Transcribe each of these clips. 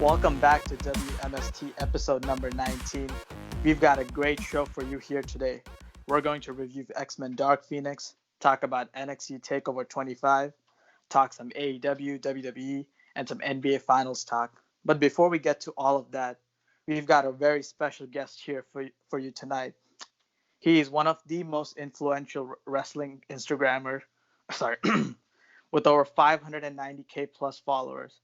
Welcome back to W.M.S.T episode number 19. We've got a great show for you here today. We're going to review X-Men Dark Phoenix, talk about NXT TakeOver 25, talk some AEW, WWE, and some NBA Finals talk. But before we get to all of that, we've got a very special guest here for you tonight. He is one of the most influential wrestling Instagrammer, sorry, with over 590K plus followers.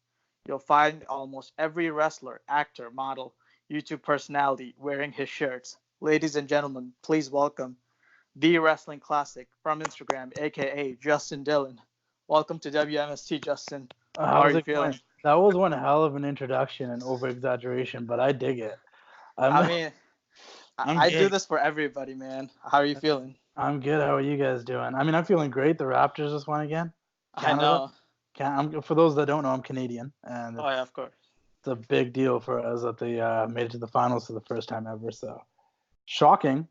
You'll find almost every wrestler, actor, model, YouTube personality wearing his shirts. Ladies and gentlemen, please welcome the wrestling classic from Instagram, aka Justin Dillon. Welcome to WMST, Justin. How are How's you it feeling? going? That was one hell of an introduction and over exaggeration, but I dig it. I'm I mean, I'm I do good. this for everybody, man. How are you feeling? I'm good. How are you guys doing? I'm feeling great. The Raptors just won again. I Canada. know. For those that don't know, I'm Canadian, and Oh yeah, of course. it's a big deal for us that they made it to the finals for the first time ever. So shocking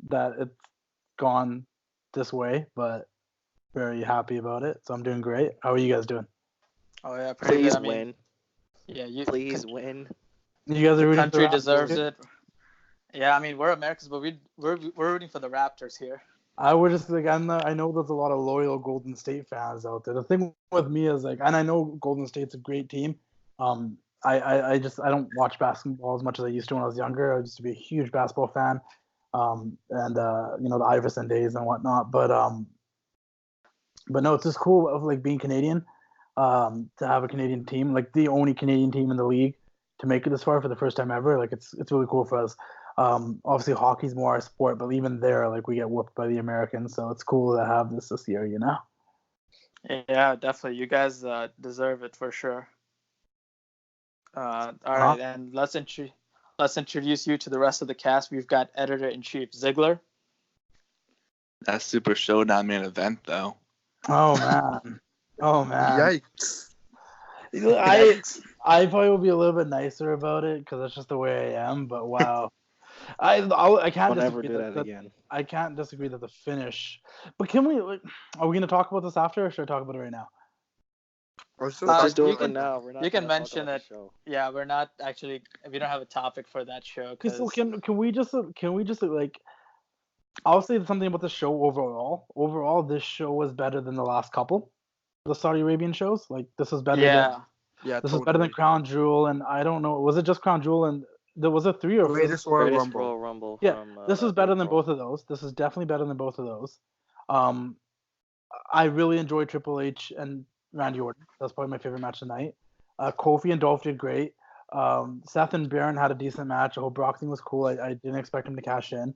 that it's gone this way, but very happy about it. So I'm doing great. How are you guys doing? Oh yeah, pretty good. Please I mean, win. yeah, Please win. You guys the are rooting for the country Raptors deserves too? it. Yeah, I mean, we're Americans, but we're rooting for the Raptors here. I would just like I know there's a lot of loyal Golden State fans out there. The thing with me is like, and I know Golden State's a great team. I don't watch basketball as much as I used to when I was younger. I used to be a huge basketball fan, and the Iverson days and whatnot. But no, it's just cool of like being Canadian, to have a Canadian team, like the only Canadian team in the league to make it this far for the first time ever. Like it's really cool for us. Obviously hockey's more our sport, but even there, like we get whooped by the Americans, so it's cool to have this year, you know. Yeah, definitely. You guys deserve it for sure. All Huh? right, and let's introduce you to the rest of the cast. We've got editor in chief Ziggler. That Super Showdown main event, though. Oh man, oh man. Yikes. I I probably will be a little bit nicer about it because that's just the way I am. But wow, I can't I'll never disagree do that again. I can't disagree that the finish. But can we? Like, are we gonna talk about this after, or should I talk about it right now? Let's just do You it for can now. We're not you can gonna talk mention about it. the show. Yeah, we don't have a topic for that show Okay, so because can we just like I'll say something about the show overall. Overall, this show was better than the last couple, the Saudi Arabian shows. Like this is better than yeah, Yeah, this is better than totally. Crown Jewel, and I don't know, was it just Crown Jewel and there was a three or was it Greatest Royal Greatest Rumble. Royal Rumble Yeah, from this is better than April. both of those. This is definitely better than both of those. Um, I really enjoyed Triple H and Randy Orton. That's probably my favorite match tonight. Kofi and Dolph did great. Seth and Baron had a decent match. The whole Brock thing was cool. I didn't expect him to cash in.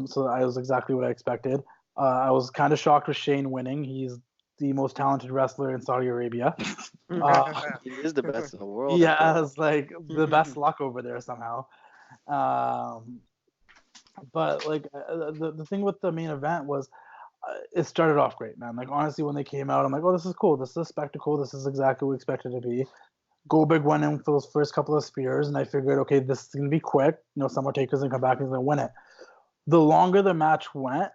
So I was exactly what I expected. I was kind of shocked with Shane winning. He's the most talented wrestler in Saudi Arabia. He is the best in the world. He I feel. has like the best luck over there somehow. Um, but like the thing with the main event was it started off great, man. Like honestly, when they came out, I'm like, oh, this is cool. This is a spectacle. This is exactly what we expected it to be. Goldberg went in for those first couple of spears, and I figured, okay, this is gonna be quick. Summer Taker's gonna come back and he's gonna win it. The longer the match went,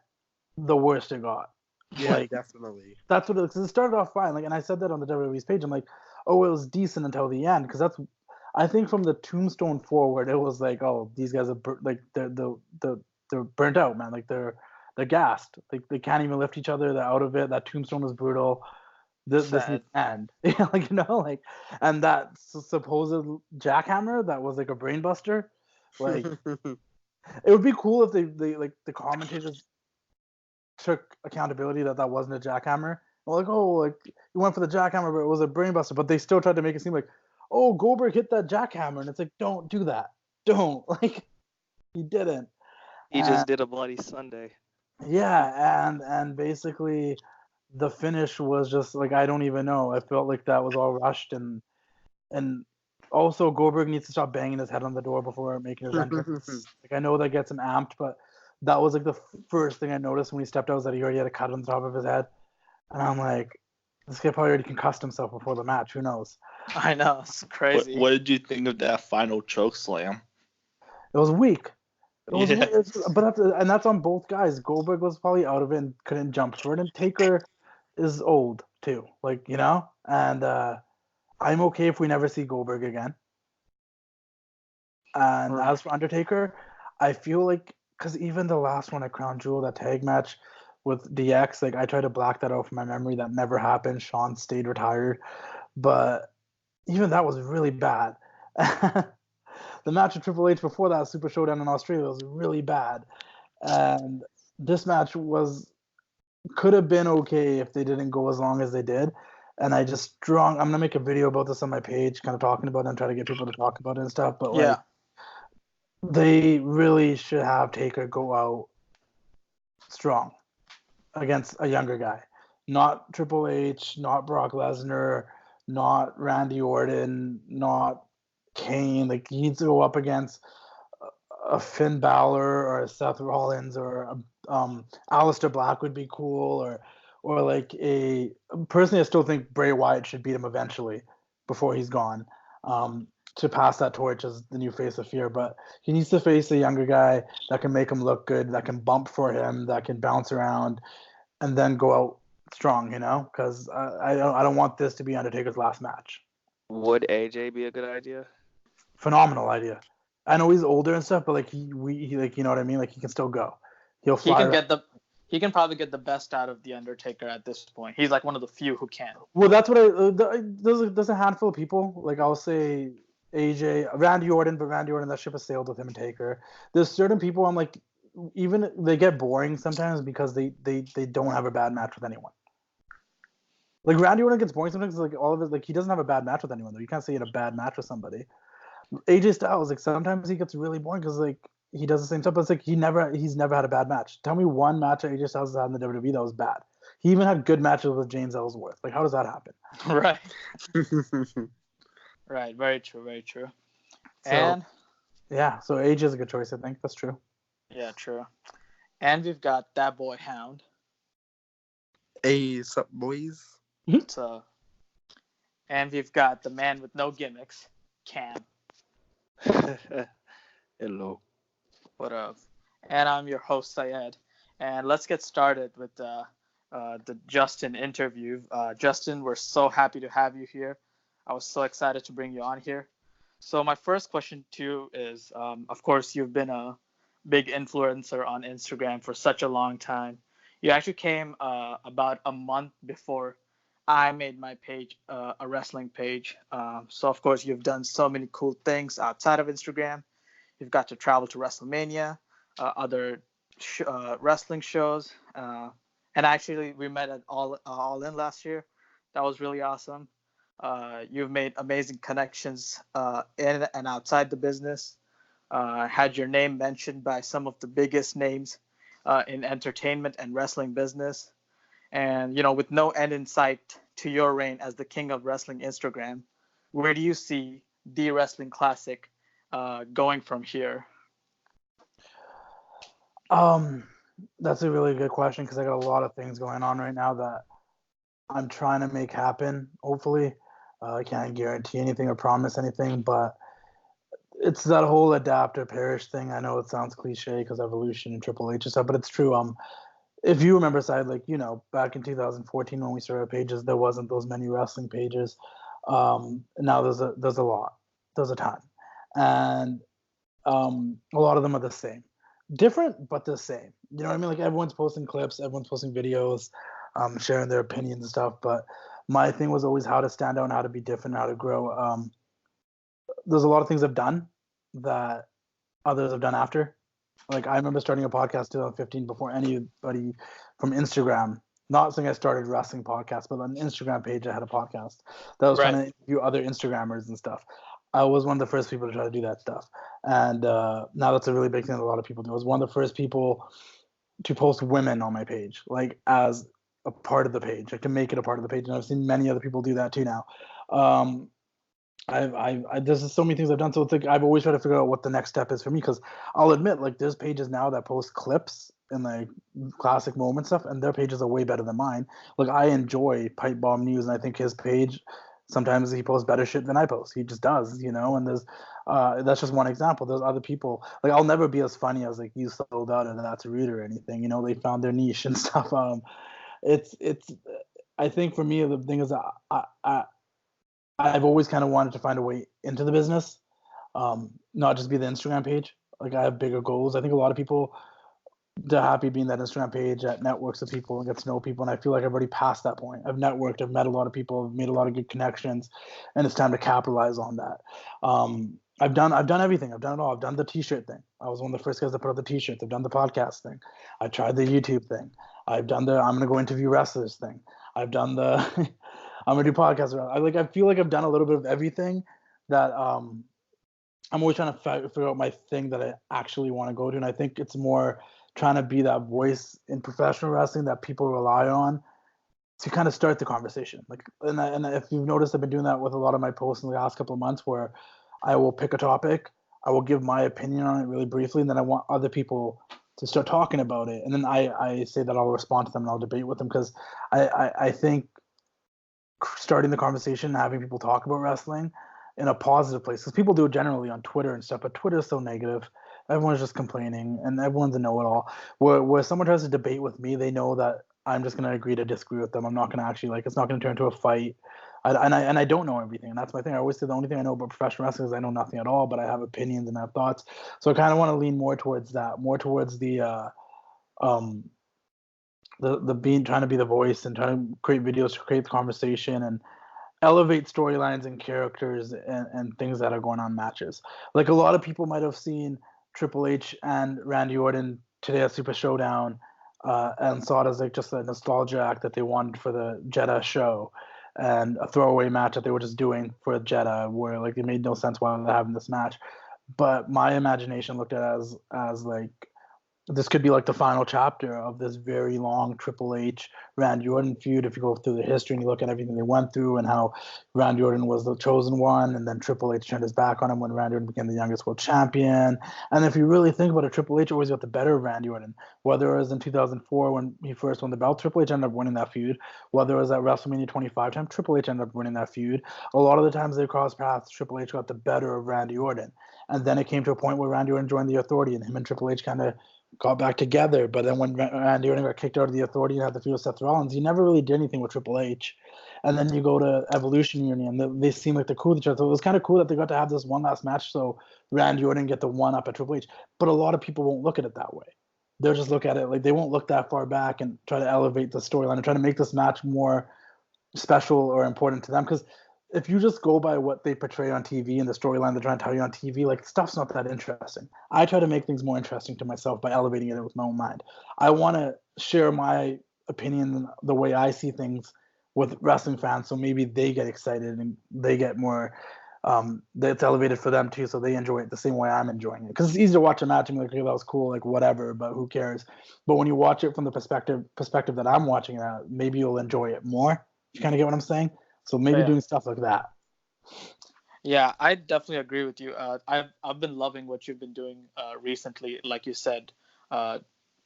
the worse it got. Yeah, Like definitely. that's what it started off fine. Like, and I said that on the WWE's page. I'm like, oh, it was decent until the end because that's. I think from the Tombstone forward, it was like, oh, these guys are like they're burnt out, man. Like they're gassed. Like they can't even lift each other. They're out of it. That Tombstone was brutal. This needs to end. Yeah, like and that supposed jackhammer that was like a brainbuster. Like it would be cool if they like the commentators took accountability that wasn't a jackhammer. Like, oh, like you went for the jackhammer, but it was a brainbuster. But they still tried to make it seem like, oh, Goldberg hit that jackhammer, and it's like, don't do that, don't like he didn't. He just did a Bloody Sunday. Yeah, and basically the finish was just like I don't even know. I felt like that was all rushed and also Goldberg needs to stop banging his head on the door before making his entrance. Like I know that gets him amped, but that was like the first thing I noticed when he stepped out was that he already had a cut on the top of his head, and I'm like, this guy probably already concussed himself before the match. Who knows? I know it's What, crazy. what did you think of that final choke slam? It was weak. It was, Yes. but that's on both guys. Goldberg was probably out of it and couldn't jump for it, and Taker is old too, like and I'm okay if we never see Goldberg again. And Right. as for Undertaker, I feel like because even the last one at Crown Jewel, that tag match with DX, like I tried to black that out from my memory. That never happened. Sean stayed retired, but even that was really bad. The match with Triple H before that Super Showdown in Australia was really bad, and this match could have been okay if they didn't go as long as they did. And I'm gonna make a video about this on my page, kind of talking about it and try to get people to talk about it and stuff. But like, Yeah. they really should have Taker go out strong against a younger guy, not Triple H, not Brock Lesnar, not Randy Orton, not Kane. Like he needs to go up against a Finn Balor or a Seth Rollins or Aleister Black would be cool, or like a personally, I still think Bray Wyatt should beat him eventually before he's gone, to pass that torch as the new face of Fear. But he needs to face a younger guy that can make him look good, that can bump for him, that can bounce around, and then go out strong. Because I don't want this to be Undertaker's last match. Would AJ be a good idea? Phenomenal idea. I know he's older and stuff, but like he like, you know what I mean? Like he can still go. He'll He fly can around. get the he can probably get the best out of the Undertaker at this point. He's like one of the few who can. Well, that's what there's a handful of people. Like I'll say AJ, Randy Orton, but Randy Orton, that ship has sailed with him and Taker. There's certain people I'm like, even they get boring sometimes because they don't have a bad match with anyone. Like Randy Orton gets boring sometimes. Like all of it, like he doesn't have a bad match with anyone though. You can't say he had a bad match with somebody. AJ Styles, like sometimes he gets really boring because like he does the same stuff, but it's like he's never had a bad match. Tell me one match that AJ Styles has had in the WWE that was bad. He even had good matches with James Ellsworth. Like how does that happen? Right. Right. Very true. Very true. So, And yeah, so AJ is a good choice. I think that's true. yeah, true. And we've got that boy Hound. Hey, sup, boys? So, and we've got the man with no gimmicks, Cam. Hello. What up? And I'm your host, Syed. And let's get started with the Justin interview. Justin, we're so happy to have you here. I was so excited to bring you on here. So my first question to you is, of course, you've been a big influencer on Instagram for such a long time. You actually came about a month before I made my page a wrestling page. So of course, you've done so many cool things outside of Instagram. You've got to travel to WrestleMania, other wrestling shows, and actually we met at All In last year. That was really awesome. You've made amazing connections in and outside the business. Had your name mentioned by some of the biggest names in entertainment and wrestling business. And with no end in sight to your reign as the king of wrestling Instagram, where do you see the Wrestling Classic going from here? That's a really good question because I got a lot of things going on right now that I'm trying to make happen. Hopefully, I can't guarantee anything or promise anything, but it's that whole adapt or perish thing. I know it sounds cliche because evolution and Triple H and stuff, but it's true. If you remember, side like back in 2014 when we started pages, there wasn't those many wrestling pages. Now there's a lot, there's a ton, and a lot of them are the same, different but the same. You know what I mean? Like everyone's posting clips, everyone's posting videos, sharing their opinions and stuff. But my thing was always how to stand out and how to be different, how to grow. There's a lot of things I've done that others have done after. Like I remember starting a podcast 2015 before anybody from Instagram. Not saying I started wrestling podcast, but on the Instagram page I had a podcast that was trying to interview other Instagrammers and stuff. I was one of the first people to try to do that stuff, and now that's a really big thing that a lot of people do. I was one of the first people to post women on my page, like as a part of the page, like to make it a part of the page. And I've seen many other people do that too now. There's just so many things I've done. So it's like I've always tried to figure out what the next step is for me because I'll admit, like there's pages now that post clips and like classic moment stuff, and their pages are way better than mine. Like I enjoy Pipe Bomb News, and I think his page sometimes he posts better shit than I post. He just does, And there's that's just one example. There's other people like I'll never be as funny as like you sold out and that's rude or anything. They found their niche and stuff. It's I think for me the thing is I've always kind of wanted to find a way into the business. not just be the Instagram page. Like I have bigger goals. I think a lot of people they're happy being that Instagram page that networks with people and get to know people. And I feel like I've already passed that point. I've networked, I've met a lot of people, I've made a lot of good connections, and it's time to capitalize on that. I've done everything. I've done it all. I've done the T-shirt thing. I was one of the first guys to put up the T-shirts. I've done the podcast thing. I tried the YouTube thing. I've done the I'm gonna go interview wrestlers thing. I've done the I'm gonna do podcasts. I feel like I've done a little bit of everything that I'm always trying to figure out my thing that I actually want to go to, and I think it's more trying to be that voice in professional wrestling that people rely on to kind of start the conversation. Like, and if you've noticed, I've been doing that with a lot of my posts in the last couple of months, where I will pick a topic, I will give my opinion on it really briefly, and then I want other people to start talking about it, and then I say that I'll respond to them and I'll debate with them because I think starting the conversation and having people talk about wrestling in a positive place, because people do it generally on Twitter and stuff, but Twitter is so negative. Everyone's just complaining and everyone's a know-it-all. Where someone tries to debate with me, they know that I'm just going to agree to disagree with them. I'm not going to actually, like, it's not going to turn into a fight. I don't know everything, and that's my thing. I always say the only thing I know about professional wrestling is I know nothing at all, but I have opinions and I have thoughts. So I kind of want to lean more towards that, more towards the being, trying to be the voice and trying to create videos to create the conversation and elevate storylines and characters and things that are going on in matches. Like a lot of people might have seen Triple H and Randy Orton today at Super Showdown and saw it as like just a nostalgia act that they wanted for the Jeddah show and a throwaway match that they were just doing for Jeddah where like it made no sense why they're having this match. But my imagination looked at it as like this could be like the final chapter of this very long Triple H Randy Orton feud. If you go through the history and you look at everything they went through and how Randy Orton was the chosen one, and then Triple H turned his back on him when Randy Orton became the youngest world champion. And if you really think about it, Triple H always got the better of Randy Orton. Whether it was in 2004 when he first won the belt, Triple H ended up winning that feud. Whether it was at WrestleMania 25 time, Triple H ended up winning that feud. A lot of the times they crossed paths, Triple H got the better of Randy Orton. And then it came to a point where Randy Orton joined the Authority, and him and Triple H kind of got back together. But then when Randy Orton got kicked out of the Authority and had the feud with Seth Rollins, he never really did anything with Triple H. And then you go to Evolution Union, they seem like they're cool with each other. So it was kind of cool that they got to have this one last match so Randy Orton get the one up at Triple H. But a lot of people won't look at it that way. They'll just look at it like they won't look that far back and try to elevate the storyline and try to make this match more special or important to them. Because if you just go by what they portray on TV and the storyline they're trying to tell you on TV, like stuff's not that interesting. I try to make things more interesting to myself by elevating it with my own mind. I want to share my opinion, the way I see things with wrestling fans, so maybe they get excited and they get more. It's elevated for them too, so they enjoy it the same way I'm enjoying it. Because it's easy to watch a match and be like, okay, that was cool, like whatever, but who cares? But when you watch it from the perspective that I'm watching it, maybe you'll enjoy it more. You kind of get what I'm saying? So maybe doing stuff like that. Yeah, I definitely agree with you. I've been loving what you've been doing recently, like you said,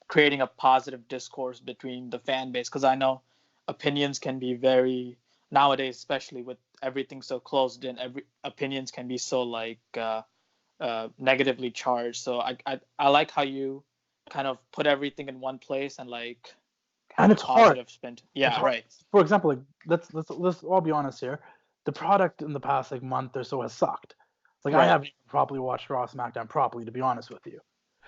creating a positive discourse between the fan base. Because I know opinions can be very nowadays, especially with everything so closed in. Every opinions can be so like negatively charged. So I like how you kind of put everything in one place and like have And a it's hard. positive spin. Yeah, right. For example, like let's all be honest here. The product in the past like month or so has sucked. Like I haven't properly watched Raw, SmackDown properly, to be honest with you.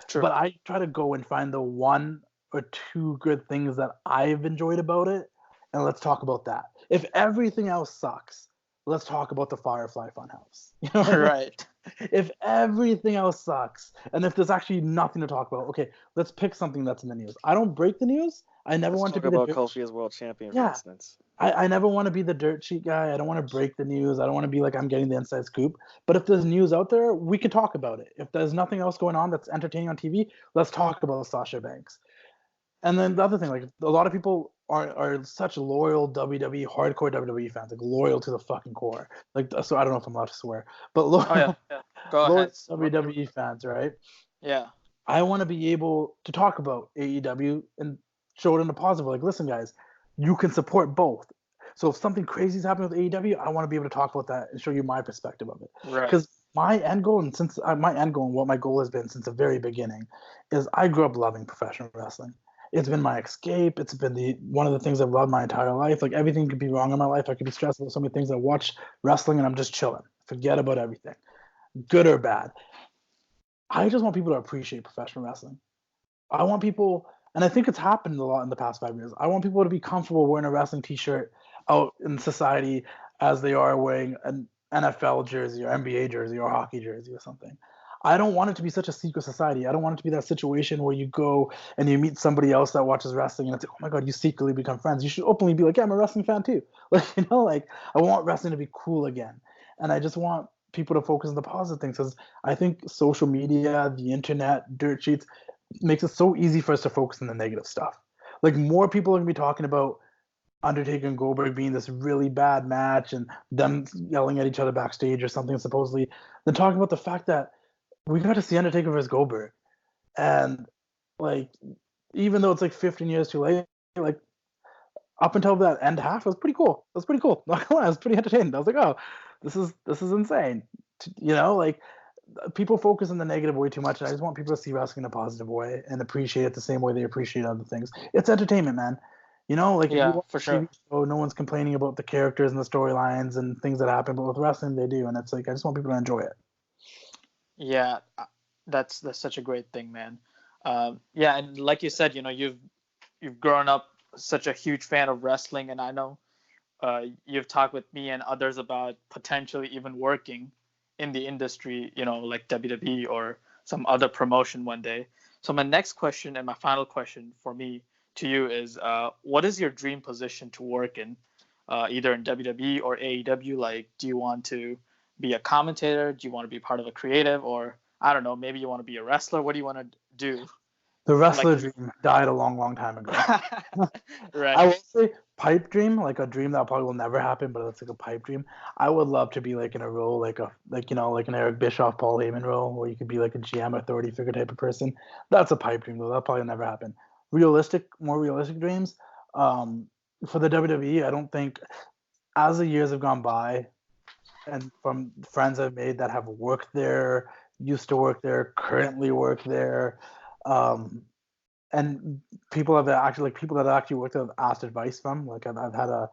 True. But I try to go and find the one or two good things that I've enjoyed about it, and let's talk about that. If everything else sucks, let's talk about the Firefly Funhouse. You know what I mean? Right. If everything else sucks, and if there's actually nothing to talk about, okay, let's pick something that's in the news. I don't break the news. I never want to Talk be about the Kofi as world champion, for Yeah. instance. I never want to be the dirt sheet guy. I don't want to break the news. I don't want to be like I'm getting the inside scoop. But if there's news out there, we can talk about it. If there's nothing else going on that's entertaining on TV, let's talk about Sasha Banks. And then the other thing, like a lot of people are such loyal WWE, hardcore WWE fans, like loyal to the fucking core. Like, so I don't know if I'm allowed to swear, but loyal, Go loyal ahead. WWE fans, right? Yeah. I want to be able to talk about AEW and show it in a positive. Like, listen, guys, you can support both. So if something crazy is happening with AEW, I want to be able to talk about that and show you my perspective of it. Right. Because my end goal, and what my goal has been since the very beginning, is I grew up loving professional wrestling. It's been my escape. It's been one of the things I've loved my entire life. Like everything could be wrong in my life. I could be stressed about so many things. I watch wrestling and I'm just chilling. Forget about everything, good or bad. I just want people to appreciate professional wrestling. I want people, and I think it's happened a lot in the past 5 years. I want people to be comfortable wearing a wrestling T-shirt out in society as they are wearing an NFL jersey or NBA jersey or hockey jersey or something. I don't want it to be such a secret society. I don't want it to be that situation where you go and you meet somebody else that watches wrestling and it's like, oh my god, you secretly become friends. You should openly be like, yeah, I'm a wrestling fan too. Like, like I want wrestling to be cool again, and I just want people to focus on the positive things because I think social media, the internet, dirt sheets makes it so easy for us to focus on the negative stuff. Like more people are gonna be talking about Undertaker and Goldberg being this really bad match and them yelling at each other backstage or something supposedly, than talking about the fact that we got to see Undertaker versus Goldberg, and like even though it's like 15 years too late, like up until that end half, it was pretty cool. It was pretty cool. Not gonna lie, it was pretty entertaining. I was like, oh, this is insane. Like people focus on the negative way too much, and I just want people to see wrestling in a positive way and appreciate it the same way they appreciate other things. It's entertainment, man. Like if you Yeah, watch for a TV sure. show, no one's complaining about the characters and the storylines and things that happen, but with wrestling, they do, and it's like I just want people to enjoy it. Yeah, that's such a great thing, man. Yeah, and like you said, you've grown up such a huge fan of wrestling, and I know you've talked with me and others about potentially even working in the industry, like WWE or some other promotion one day. So my next question and my final question for me to you is, what is your dream position to work in, either in WWE or AEW? Like, do you want to be a commentator? Do you want to be part of a creative, or I don't know, maybe you want to be a wrestler? What do you want to do? The Like, wrestler dream died a long, long time ago. I right, will say pipe dream, like a dream that probably will never happen, but it's like a pipe dream. I would love to be like in a role like an Eric Bischoff, Paul Heyman role, where you could be like a GM authority figure type of person. That's a pipe dream though. That'll probably never happen. More realistic dreams. Um, for the WWE, I don't think as the years have gone by, and from friends I've made that have worked there, used to work there, currently work there, um, and people that actually worked there have asked advice from. Like I've had a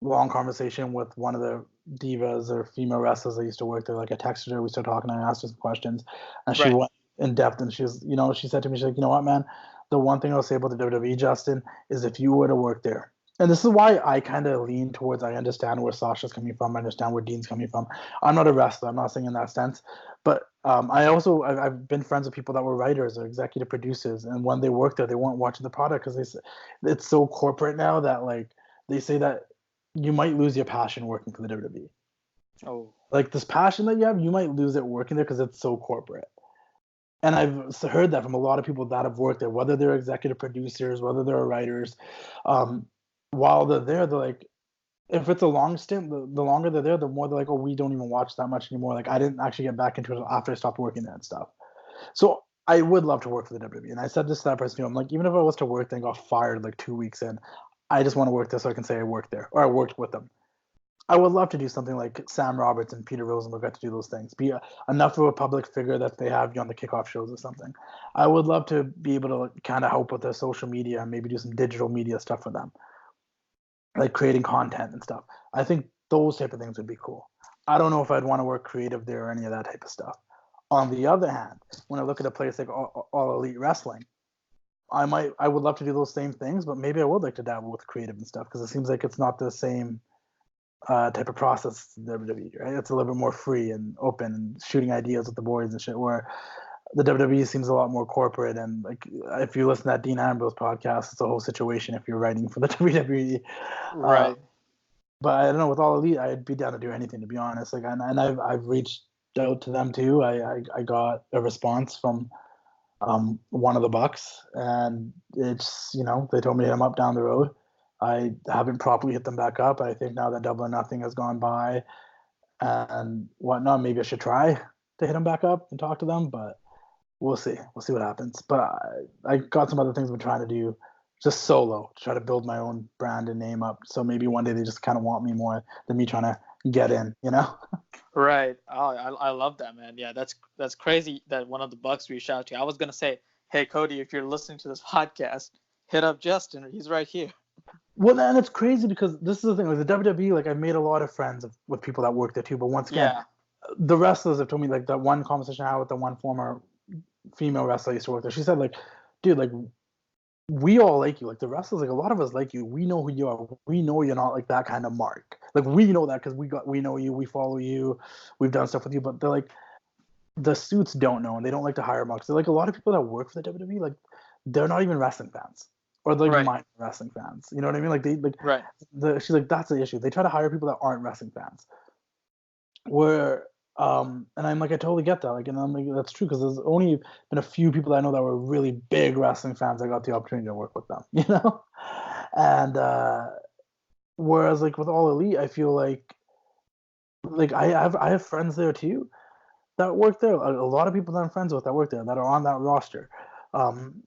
long conversation with one of the divas or female wrestlers that used to work there. Like I texted her, we started talking, I asked her some questions, and she right. went in depth. And she said to me, she's like, you know what, man, the one thing I'll say about the WWE, Justin, is if you were to work there. And this is why I kind of lean towards I understand where Sasha's coming from. I understand where Dean's coming from. I'm not a wrestler. I'm not saying in that sense. But I've been friends with people that were writers or executive producers. And when they worked there, they weren't watching the product because it's so corporate now that like they say that you might lose your passion working for the WWE. Oh, Like this passion that you have, you might lose it working there because it's so corporate. And I've heard that from a lot of people that have worked there, whether they're executive producers, whether they're writers. Um, while they're there, they're like, if it's a long stint, the longer they're there, the more they're like, oh, we don't even watch that much anymore. Like I didn't actually get back into it after I stopped working there and stuff. So I would love to work for the WWE. And I said this to that person too. I'm like, even if I was to work there and got fired like 2 weeks in, I just want to work there so I can say I worked there or I worked with them. I would love to do something like Sam Roberts and Peter Rosenberg got to do those things. Enough of a public figure that they have you on the kickoff shows or something. I would love to be able to kind of help with their social media and maybe do some digital media stuff for them, like creating content and stuff. I think those type of things would be cool. I don't know if I'd want to work creative there or any of that type of stuff. On the other hand, when I look at a place like All Elite Wrestling, I would love to do those same things, but maybe I would like to dabble with creative and stuff because it seems like it's not the same type of process as WWE, right? It's a little bit more free and open and shooting ideas with the boys and shit. Where the WWE seems a lot more corporate and like if you listen to that Dean Ambrose podcast, it's a whole situation if you're writing for the WWE. Uh, right. but I don't know, with All Elite, I'd be down to do anything to be honest. Like, and I've reached out to them too. I got a response from one of the Bucks, and it's they told me to hit them up down the road. I haven't properly hit them back up. I think now that Double or Nothing has gone by and whatnot, maybe I should try to hit them back up and talk to them. But we'll see. We'll see what happens. But I got some other things I'm trying to do just solo to try to build my own brand and name up. So maybe one day they just kind of want me more than me trying to get in. Right. Oh, I love that, man. Yeah, that's crazy that one of the Bucks reached out to you. I was gonna say, hey Cody, if you're listening to this podcast, hit up Justin. He's right here. Well, and it's crazy because this is the thing with the WWE. Like, I've made a lot of friends with people that work there too. But once again, Yeah. the wrestlers have told me, like, that one conversation I had with the one former female wrestler I used to work there. She said, like, dude, like, we all like you. Like, the wrestlers, like, a lot of us like you. We know who you are. We know you're not like that kind of mark. Like, we know that because we know you. We follow you. We've done stuff with you. But they're like, the suits don't know, and they don't like to hire marks. They're like, a lot of people that work for the WWE, like, they're not even wrestling fans, or they're like Right. minor wrestling fans. You know what I mean? Like, they like Right. she's like, that's the issue. They try to hire people that aren't wrestling fans. Where and I'm like, I totally get that. Like, and I'm like, that's true, because there's only been a few people that I know that were really big wrestling fans that got the opportunity to work with them, you know? And whereas, like, with All Elite, I feel like I have friends there too that work there. A lot of people that I'm friends with that work there that are on that roster. Um,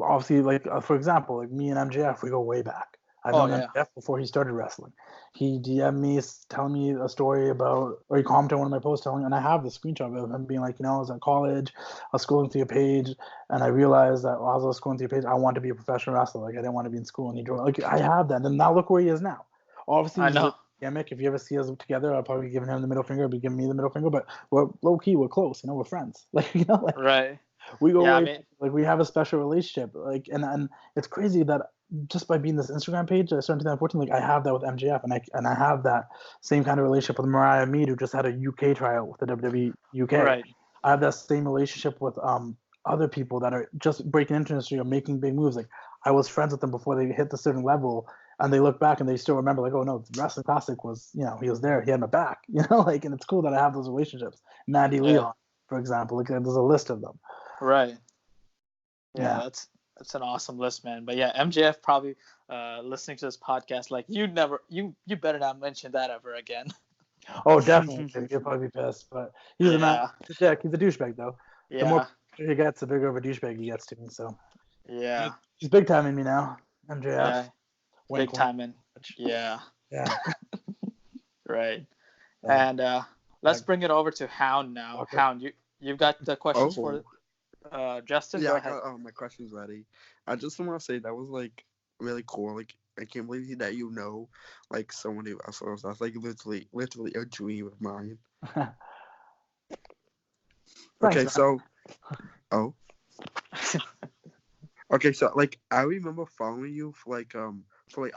Obviously, like, for example, like me and MJF, we go way back. I've Oh, known yeah. MJF before he started wrestling. He DM'd me telling me a story about, or he commented on one of my posts telling, and I have the screenshot of him being like, I was at college, I was scrolling through your page, and I realized that while I was scrolling through your page, I wanted to be a professional wrestler. Like, I didn't want to be in school, and he joined. Like, I have that, and now look where he is now. Obviously, I he's a know. gimmick. If you ever see us together, I'll probably be giving him the middle finger, I'll be giving me the middle finger, but we're low key, we're close. We're friends. Like, like, Right. we go Yeah, I way, mean, like, we have a special relationship. Like, and it's crazy that just by being this Instagram page I started in 2014, like, I have that with MJF, and I have that same kind of relationship with Mariah Mead, who just had a UK tryout with the WWE UK. right. I have that same relationship with other people that are just breaking into the industry or making big moves. Like, I was friends with them before they hit the certain level, and they look back and they still remember, like, oh no, Wrestling Classic was, he was there, he had my back, like, and it's cool that I have those relationships. Mandy Yeah. Leon, for example, like, there's a list of them. Right. Yeah, Yeah. that's an awesome list, man. But yeah, MJF probably listening to this podcast, like, you better not mention that ever again. Oh, definitely. He'll probably be pissed, but he's a man. Yeah. He's a dick. He's a douchebag, though. The more Yeah. he gets, the bigger of a douchebag he gets to me. So Yeah. he's big time in me now. MJF. Yeah. Wink, Big time in. Yeah. Yeah. Right. Yeah. And let's bring it over to Hound now. Okay. Hound, you've got the questions for Justin. Yeah, Go I ahead. got my questions ready. I just want to say that was like really cool. Like, I can't believe that like, so many wrestlers. That's like literally a dream of mine. Thanks, Okay, man. so okay, so like, I remember following you for like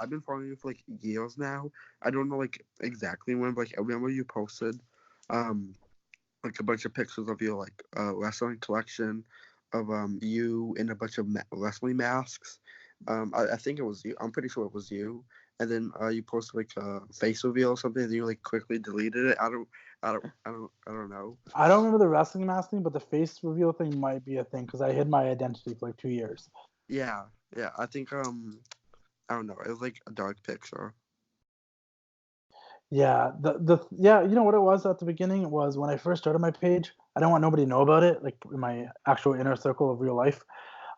I've been following you for like years now. I don't know like exactly when, but like, I remember you posted like a bunch of pictures of your like wrestling collection of you in a bunch of wrestling masks. I think it was you. I'm pretty sure it was you. And then you posted like a face reveal or something, and you like quickly deleted it. I don't know. I don't remember the wrestling mask thing, but the face reveal thing might be a thing because I hid my identity for like 2 years. Yeah. I think I don't know. It was like a dark picture. Yeah, yeah, you know what it was at the beginning? It was when I first started my page. I didn't want nobody to know about it, like, in my actual inner circle of real life,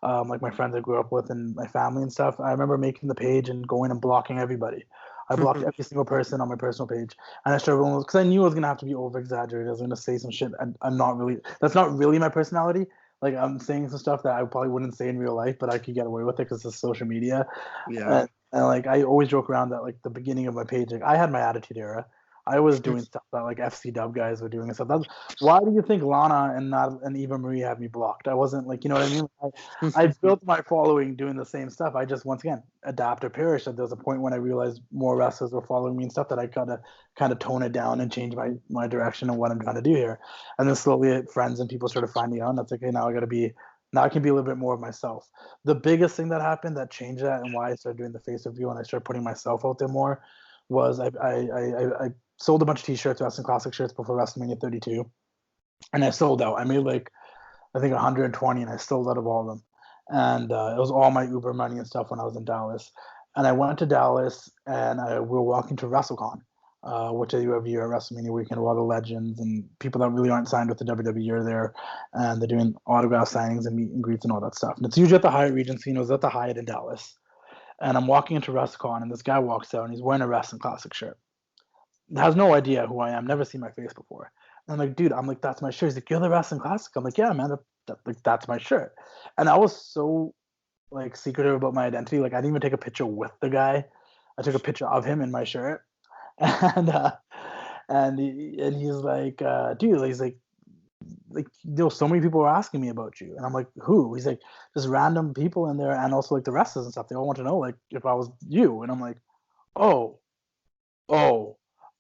like my friends I grew up with and my family and stuff. I remember making the page and going and blocking everybody. I blocked every single person on my personal page, and I started because I knew I was gonna have to be over exaggerated. I was gonna say some shit. I'm not really. That's not really my personality. Like, I'm saying some stuff that I probably wouldn't say in real life, but I could get away with it because it's social media. Yeah. And like, I always joke around that, like, the beginning of my page, like, I had my attitude era. I was doing stuff that like FC Dub guys were doing and stuff. Why do you think Lana and Eva Marie had me blocked? I wasn't, like, you know what I mean? I built my following doing the same stuff. I just, once again, adapt or perish. And there was a point when I realized more wrestlers were following me and stuff that I gotta kind of tone it down and change my direction and what I'm trying to do here. And then slowly friends and people started finding out. And that's like, okay, now I can be a little bit more of myself. The biggest thing that happened that changed that and why I started doing the face review and I started putting myself out there more was I sold a bunch of t-shirts, Wrestling Classic shirts, before WrestleMania 32, and I sold out. I made like, I think 120, and I sold out of all of them. And it was all my Uber money and stuff when I was in Dallas. And I went to Dallas, and we were walking to WrestleCon, which I do every year at WrestleMania weekend. A lot of legends and people that really aren't signed with the WWE are there, and they're doing autograph signings and meet and greets and all that stuff. And it's usually at the Hyatt Regency, and it was at the Hyatt in Dallas. And I'm walking into WrestleCon, and this guy walks out, and he's wearing a Wrestling Classic shirt. Has no idea who I am, never seen my face before. And I'm like, dude, that's my shirt. He's like, you're the Wrestling Classic. I'm like, yeah, man, that's my shirt. And I was so, like, secretive about my identity. Like, I didn't even take a picture with the guy. I took a picture of him in my shirt. And And he's like, dude, he's like so many people were asking me about you, and I'm like, who? He's like, just random people in there, and also like the wrestlers and stuff. They all want to know like if I was you, and I'm like, oh,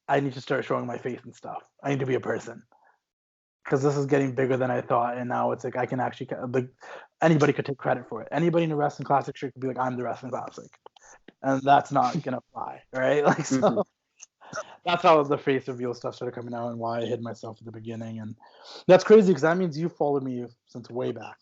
I need to start showing my face and stuff. I need to be a person because this is getting bigger than I thought, and now it's like I can actually like anybody could take credit for it. Anybody in the wrestling classic shirt could be like, I'm the wrestling classic, and that's not gonna fly, right? Like so. That's how the face reveal stuff started coming out and why I hid myself at the beginning. And that's crazy because that means you followed me since way back.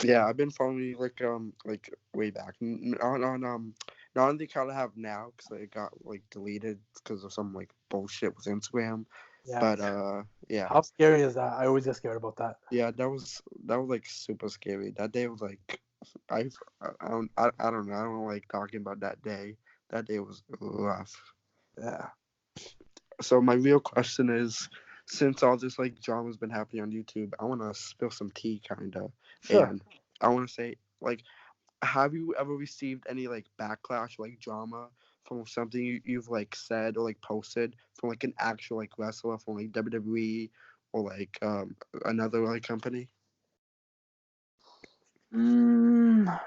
Yeah, I've been following you like way back. Not on the account I have now because it got like deleted because of some like bullshit with Instagram. Yeah. But yeah. How scary is that? I always get scared about that. Yeah, that was like super scary. That day was like I don't know. I don't like talking about that day. That day was rough. Yeah. So my real question is, since all this like drama's been happening on YouTube, I want to spill some tea, kinda. Sure. And I want to say, like, have you ever received any like backlash, like drama from something you've like said or like posted from like an actual like wrestler from like WWE or like another like company? Well,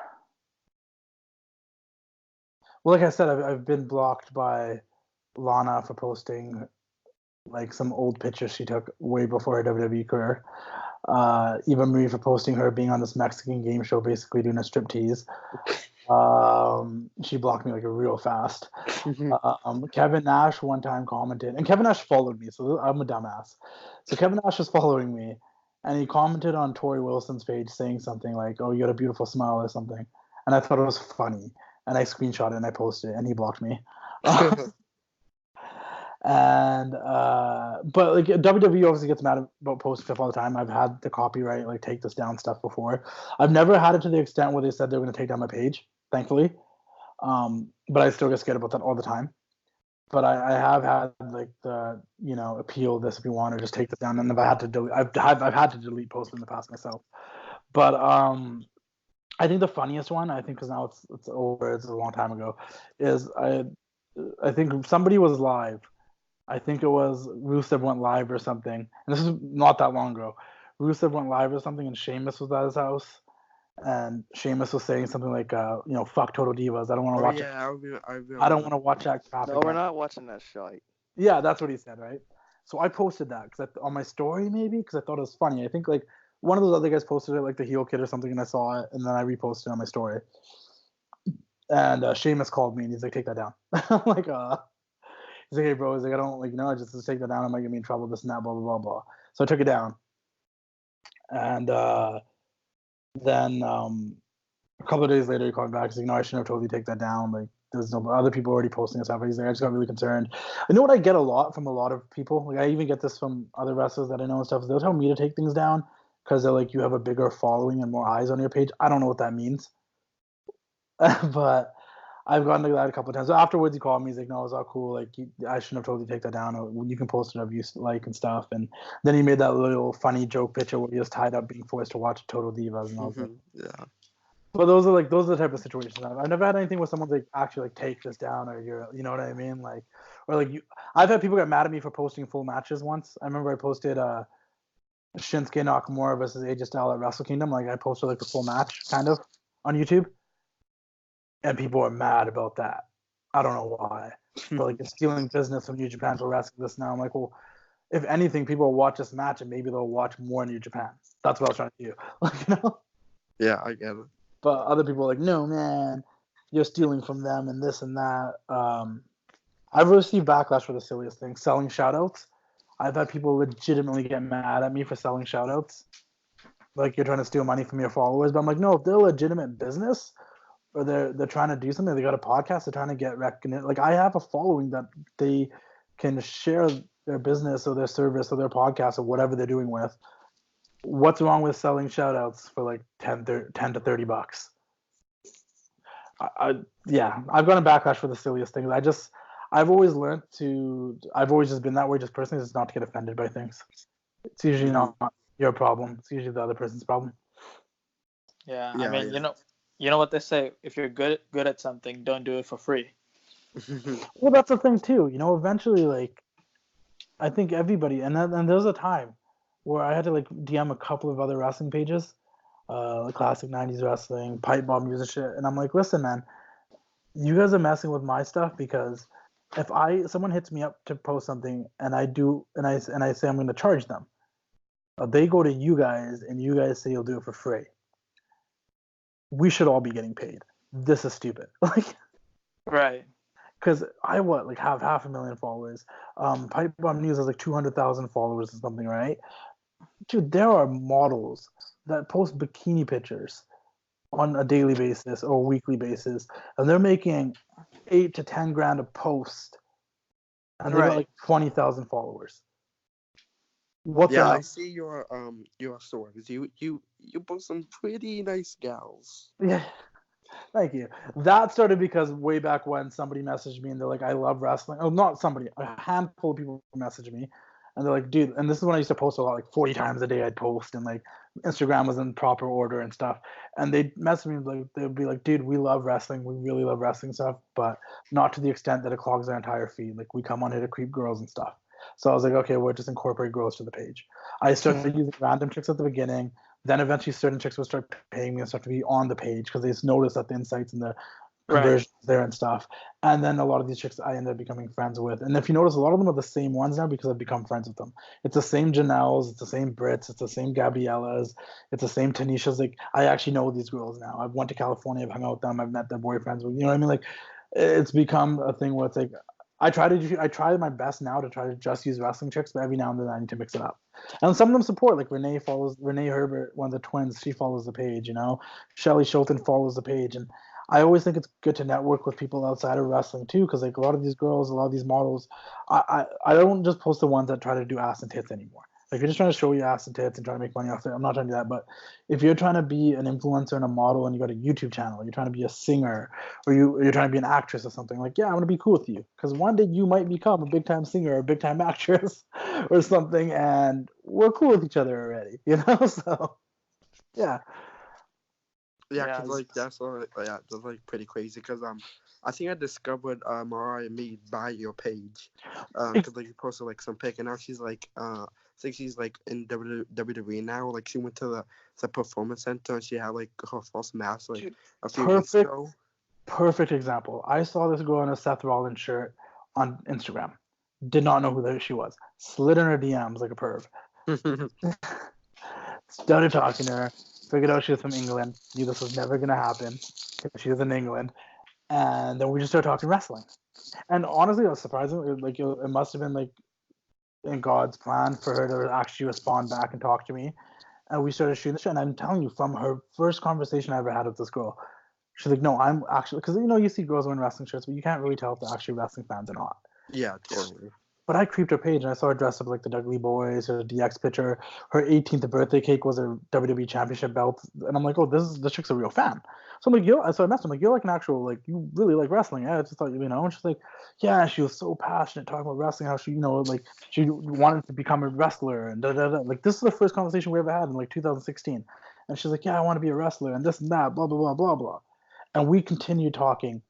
like I said, I've been blocked by Lana for posting like some old pictures she took way before her WWE career. Eva Marie for posting her being on this Mexican game show, basically doing a striptease. She blocked me like real fast. Kevin Nash one time commented, and Kevin Nash followed me, so I'm a dumbass. So Kevin Nash was following me, and he commented on Tori Wilson's page saying something like, "Oh, you got a beautiful smile" or something, and I thought it was funny, and I screenshot it and I posted it, and he blocked me. And but like WWE obviously gets mad about posting stuff all the time. I've had the copyright like take this down stuff before. I've never had it to the extent where they said they were going to take down my page, thankfully. But I still get scared about that all the time. But I have had like the appeal this if you want or just take this down. And if I had to delete, I've had to delete posts in the past myself. But I think the funniest one, I think because now it's over, it's a long time ago, is I think somebody was live. I think it was Rusev went live or something. And this is not that long ago. Rusev went live or something, and Sheamus was at his house. And Sheamus was saying something like, fuck Total Divas. I don't want to watch it. I don't want to watch that crap No, again. we're not watching that shit. Yeah, that's what he said, right? So I posted that on my story maybe because I thought it was funny. I think like one of those other guys posted it, like the heel kid or something, and I saw it, and then I reposted it on my story. And Sheamus called me and he's like, take that down. I'm like, he's like, hey bro, he's like, I don't like just take that down. I might get me in trouble, this and that, blah blah blah blah. So I took it down, and then a couple of days later he called me back. He's like, no, I shouldn't have totally take that down. Like, there's no other people already posting stuff. He's like, I just got really concerned. I know what I get a lot from a lot of people. Like, I even get this from other wrestlers that I know and stuff. They'll tell me to take things down because they're like, you have a bigger following and more eyes on your page. I don't know what that means, but I've gotten to that a couple of times. So afterwards, he called me. He's like, "No, it's all cool. Like, I shouldn't have told you to take that down. Or you can post it if you like and stuff." And then he made that little funny joke picture where he was tied up, being forced to watch Total Divas, and I was like, yeah. But those are the type of situations I've never had anything where someone's like actually like take this down or you know what I mean, like, or like I've had people get mad at me for posting full matches once. I remember I posted Shinsuke Nakamura versus AJ Styles at Wrestle Kingdom. Like I posted like the full match kind of on YouTube. And people are mad about that. I don't know why. But like it's stealing business from New Japan for wrestling this now. I'm like, well, if anything, people will watch this match and maybe they'll watch more New Japan. That's what I was trying to do. Like, Yeah, I get it. But other people are like, no man, you're stealing from them and this and that. I've received backlash for the silliest thing, selling shoutouts. I've had people legitimately get mad at me for selling shoutouts. Like you're trying to steal money from your followers. But I'm like, no, if they're a legitimate business, or they're trying to do something, they got a podcast, they're trying to get recognition. Like I have a following that they can share their business or their service or their podcast or whatever they're doing with. What's wrong with selling shout outs for like 10 to $30? Yeah, I've gotten backlash for the silliest things. I've always just been that way just personally, just not to get offended by things. It's usually not your problem. It's usually the other person's problem. Yeah, I mean, yeah. You know what they say, if you're good at something, don't do it for free. Well, that's the thing too. Eventually, like I think everybody, and there was a time where I had to like DM a couple of other wrestling pages, like classic '90s wrestling, pipe bomb music shit, and I'm like, listen, man, you guys are messing with my stuff because if someone hits me up to post something and I say I'm going to charge them, they go to you guys and you guys say you'll do it for free. We should all be getting paid. This is stupid. Like, Right. because I like have 500,000 followers. Pipe Bomb News has like 200,000 followers or something, right? Dude, there are models that post bikini pictures on a daily basis or weekly basis, and they're making 8 to 10 grand a post, and they got Right. like 20,000 followers. What's Yeah, I up? see your stories. You post some pretty nice gals. Yeah. Thank you. That started because way back when somebody messaged me and they're like, I love wrestling. Oh, not somebody, a handful of people messaged me. And they're like, dude, and this is when I used to post a lot, like 40 times a day I'd post, and like Instagram was in proper order and stuff. And they'd message me, like, they'd be like, dude, we love wrestling. We really love wrestling stuff, but not to the extent that it clogs our entire feed. Like, we come on here to creep girls and stuff. So I was like, okay, we'll just incorporate girls to the page. I started using random chicks at the beginning. Then eventually certain chicks would start paying me and stuff to be on the page because they just noticed that the insights and the conversions there and stuff. And then a lot of these chicks I ended up becoming friends with. And if you notice, a lot of them are the same ones now because I've become friends with them. It's the same Janelles, it's the same Brits, it's the same Gabriellas, it's the same Tanishas. Like, I actually know these girls now. I've went to California, I've hung out with them, I've met their boyfriends. You know what I mean? Like, it's become a thing where it's like I try my best now to try to just use wrestling chicks, but every now and then I need to mix it up. And some of them support, like Renee Herbert, one of the twins. She follows the page, you know. Shelly Schulten follows the page, and I always think it's good to network with people outside of wrestling too, because like a lot of these girls, a lot of these models, I don't just post the ones that try to do ass and tits anymore. Like, if you're just trying to show your ass and tits and trying to make money off it, I'm not trying to do that. But if you're trying to be an influencer and a model and you got a YouTube channel, you're trying to be a singer, or you're trying to be an actress or something, like, yeah, I'm gonna be cool with you because one day you might become a big time singer or a big time actress or something, and we're cool with each other already, you know. So yeah. Yeah, Yeah. cause like that's like pretty crazy. Cause I think I discovered Mariah Mead by your page. Cause like you posted like some pic, and now she's like I think she's like in WWE now. Like she went to the performance center and she had like her first match like a few weeks ago. Perfect example. I saw this girl in a Seth Rollins shirt on Instagram. Did not know who she was. Slid in her DMs like a perv. Started talking to her. Figured out she was from England. Knew this was never gonna happen because she was in England. And then we just started talking wrestling. And honestly, it was surprising. Like, it must have been like in God's plan for her to actually respond back and talk to me. And we started shooting the shit. And I'm telling you, from her first conversation I ever had with this girl, she's like, no, I'm actually, because you know, you see girls wearing wrestling shirts, but you can't really tell if they're actually wrestling fans or not. Yeah, totally. But I creeped her page and I saw her dressed up like the Dudley Boys, her DX picture. Her 18th birthday cake was her WWE Championship belt. And I'm like, oh, this chick's a real fan. So I'm like, so I messaged her, I'm like, you're like an actual, like, you really like wrestling. I just thought, you know, and she's like, yeah, she was so passionate talking about wrestling, how she, you know, like, she wanted to become a wrestler and da da da. Like, this is the first conversation we ever had in like 2016. And she's like, yeah, I want to be a wrestler and this and that, blah, blah, blah, blah, blah. And we continued talking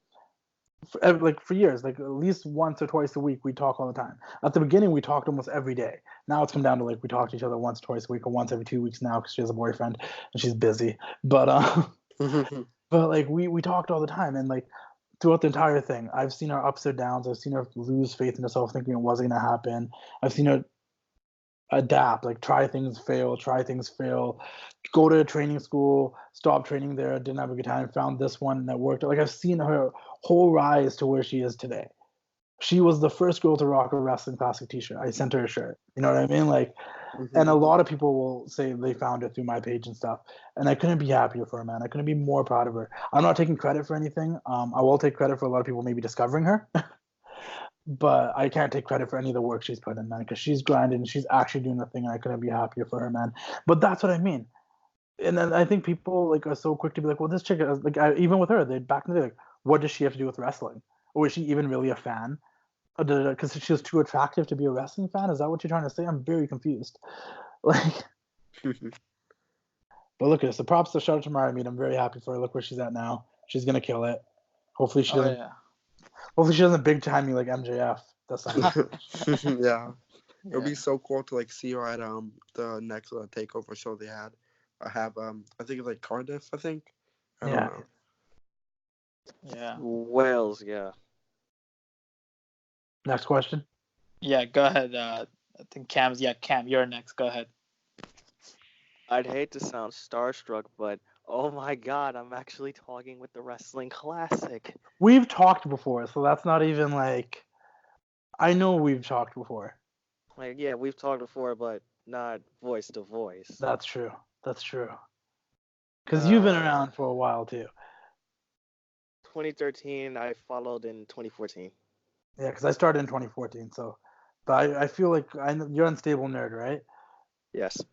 for years, like at least once or twice a week. We talk all the time. At the beginning, we talked almost every day. Now it's come down to like we talk to each other once, twice a week, or once every 2 weeks now because she has a boyfriend and she's busy. But but like we talked all the time, and like throughout the entire thing, I've seen her ups or downs. I've seen her lose faith in herself, thinking it wasn't gonna happen. I've seen her adapt, like try things, fail, go to training school, stop training there, didn't have a good time, found this one that worked. Like, I've seen her whole rise to where she is today. She was the first girl to rock a wrestling classic t-shirt. I sent her a shirt. You know what I mean? Like, and a lot of people will say they found it through my page and stuff. And I couldn't be happier for her, man. I couldn't be more proud of her. I'm not taking credit for anything. I will take credit for a lot of people maybe discovering her. But I can't take credit for any of the work she's put in, man, because she's grinding and she's actually doing the thing, and I couldn't be happier for her, man. But that's what I mean. And then I think people like are so quick to be like, well, this chick is like, even with her, they back in the day, like, what does she have to do with wrestling? Or is she even really a fan? Because she was too attractive to be a wrestling fan? Is that what you're trying to say? I'm very confused. Like, but look at this. The props to shout out to Mariah Mead. I'm very happy for her. Look where she's at now. She's gonna kill it. Hopefully she doesn't. Yeah. Hopefully she doesn't big time me like MJF. That's not. Yeah. It would be so cool to like see her at the next takeover show they had. I have I think it's like Cardiff. I think. I don't Yeah. know. Yeah. Wales, yeah. Next question. Yeah, go ahead. I think Cam, you're next. Go ahead. I'd hate to sound starstruck, but oh my god, I'm actually talking with the Wrestling Classic. We've talked before, so that's not even like. I know we've talked before. Like, yeah, we've talked before, but not voice to voice. That's true. That's true. Because you've been around for a while too. 2013, I followed in 2014. Yeah, because I started in 2014. So, but I feel like you're Unstable Nerd, right? Yes.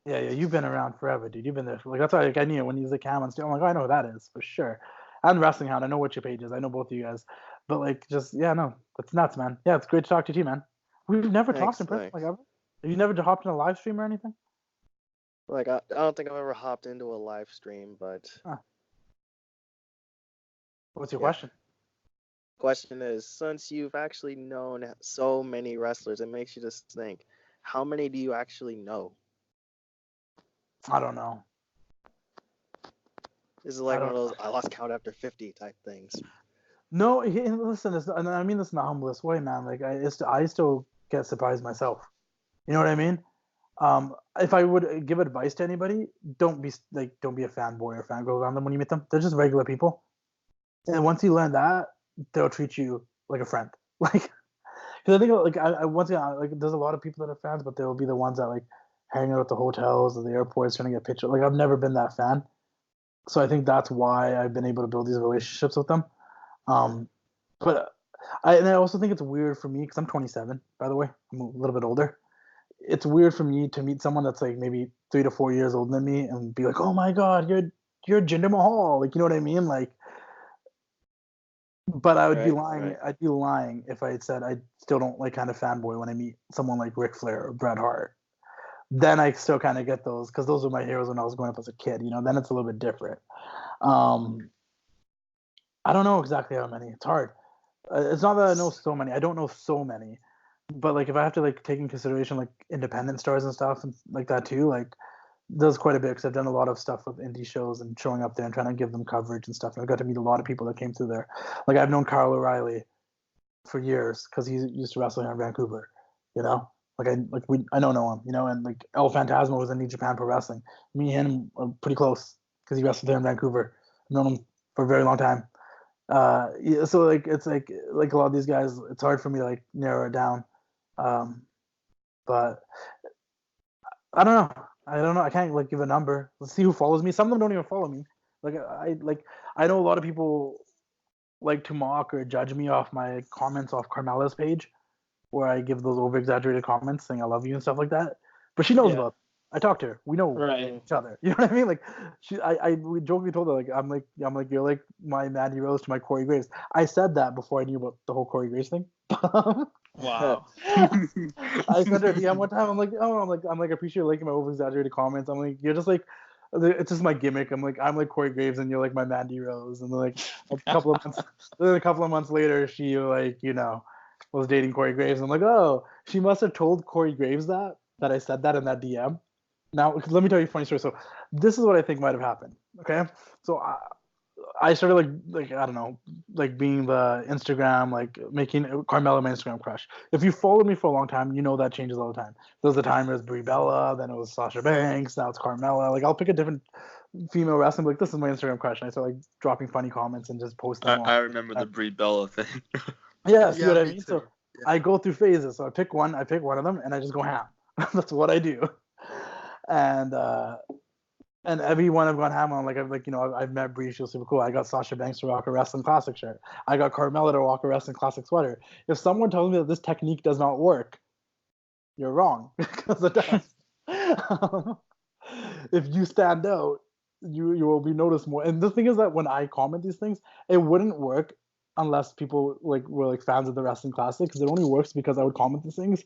Yeah, you've been around forever, dude. You've been there for like that's why like, I knew when he's a Cam Unstable. I'm like, oh, I know who that is for sure. And Wrestling Hound, I know what your page is. I know both of you guys. But like, just no, that's nuts, man. Yeah, it's great to talk to you, man. We've never talked in person like ever. Have you never hopped in a live stream or anything? Like, I don't think I've ever hopped into a live stream, but. What's your question? Question is, since you've actually known so many wrestlers, it makes you just think, how many do you actually know? I don't know. This is like one of those I lost count after 50 type things. No, listen, and I mean this in the humblest way, man. Like I still get surprised myself. You know what I mean? If I would give advice to anybody, don't be a fanboy or fangirl around them when you meet them. They're just regular people, and once you learn that, they'll treat you like a friend. Like, because I think like I once again like there's a lot of people that are fans, but they'll be the ones that like hang out at the hotels or the airports trying to get pictures. Like I've never been that fan, so I think that's why I've been able to build these relationships with them. But I also think it's weird for me because I'm 27, by the way. I'm a little bit older. It's weird for me to meet someone that's like maybe 3 to 4 years older than me and be like, oh my god, you're Jinder Mahal, like you know what I mean, like. But I would be lying. Right. I'd be lying if I had said I still don't like kind of fanboy when I meet someone like Ric Flair or Bret Hart. Then I still kind of get those because those were my heroes when I was growing up as a kid. You know, then it's a little bit different. I don't know exactly how many. It's hard. It's not that I know so many. I don't know so many, but like if I have to like take in consideration like independent stars and stuff and like that too, like there's quite a bit because I've done a lot of stuff with indie shows and showing up there and trying to give them coverage and stuff. And I got to meet a lot of people that came through there. Like I've known Kyle O'Reilly for years because he used to wrestle here in Vancouver. You know, I know him. You know, and like El Phantasmo was in New Japan Pro Wrestling. Me and him are pretty close because he wrestled here in Vancouver. I've known him for a very long time. Yeah, so like it's like a lot of these guys, it's hard for me to like narrow it down. But I don't know. I can't like give a number. Let's see who follows me. Some of them don't even follow me. I know a lot of people like to mock or judge me off my comments off Carmela's page, where I give those over exaggerated comments saying I love you and stuff like that. But she knows about. I talked to her. We know each other. You know what I mean? Like we jokingly told her like I'm like you're like my Mandy Rose to my Corey Graves. I said that before I knew about the whole Corey Graves thing. Wow. I sent her a DM one time. I'm like I appreciate liking my over exaggerated comments. I'm like you're just like it's just my gimmick. I'm like Corey Graves and you're like my Mandy Rose. And then like a couple of months later she like was dating Corey Graves. I'm like oh she must have told Corey Graves that I said that in that DM. Now, let me tell you a funny story. So, this is what I think might have happened. Okay, so I started like I don't know, like being the Instagram, like making Carmella my Instagram crush. If you followed me for a long time, you know that changes all the time. There was a time it was Brie Bella, then it was Sasha Banks, now it's Carmella. Like I'll pick a different female wrestler, like this is my Instagram crush, and I start like dropping funny comments and just post them. I remember the Brie Bella thing. Yeah, see what I mean? Too. So I go through phases. So I pick one of them, and I just go ham. That's what I do. And every one I've gone ham on, I've met Brie, she was super cool. I got Sasha Banks to rock a Wrestling Classic shirt. I got Carmella to rock a Wrestling Classic sweater. If someone tells me that this technique does not work, you're wrong because it does. If you stand out, you will be noticed more. And the thing is that when I comment these things, it wouldn't work unless people were fans of the Wrestling Classic because it only works because I would comment these things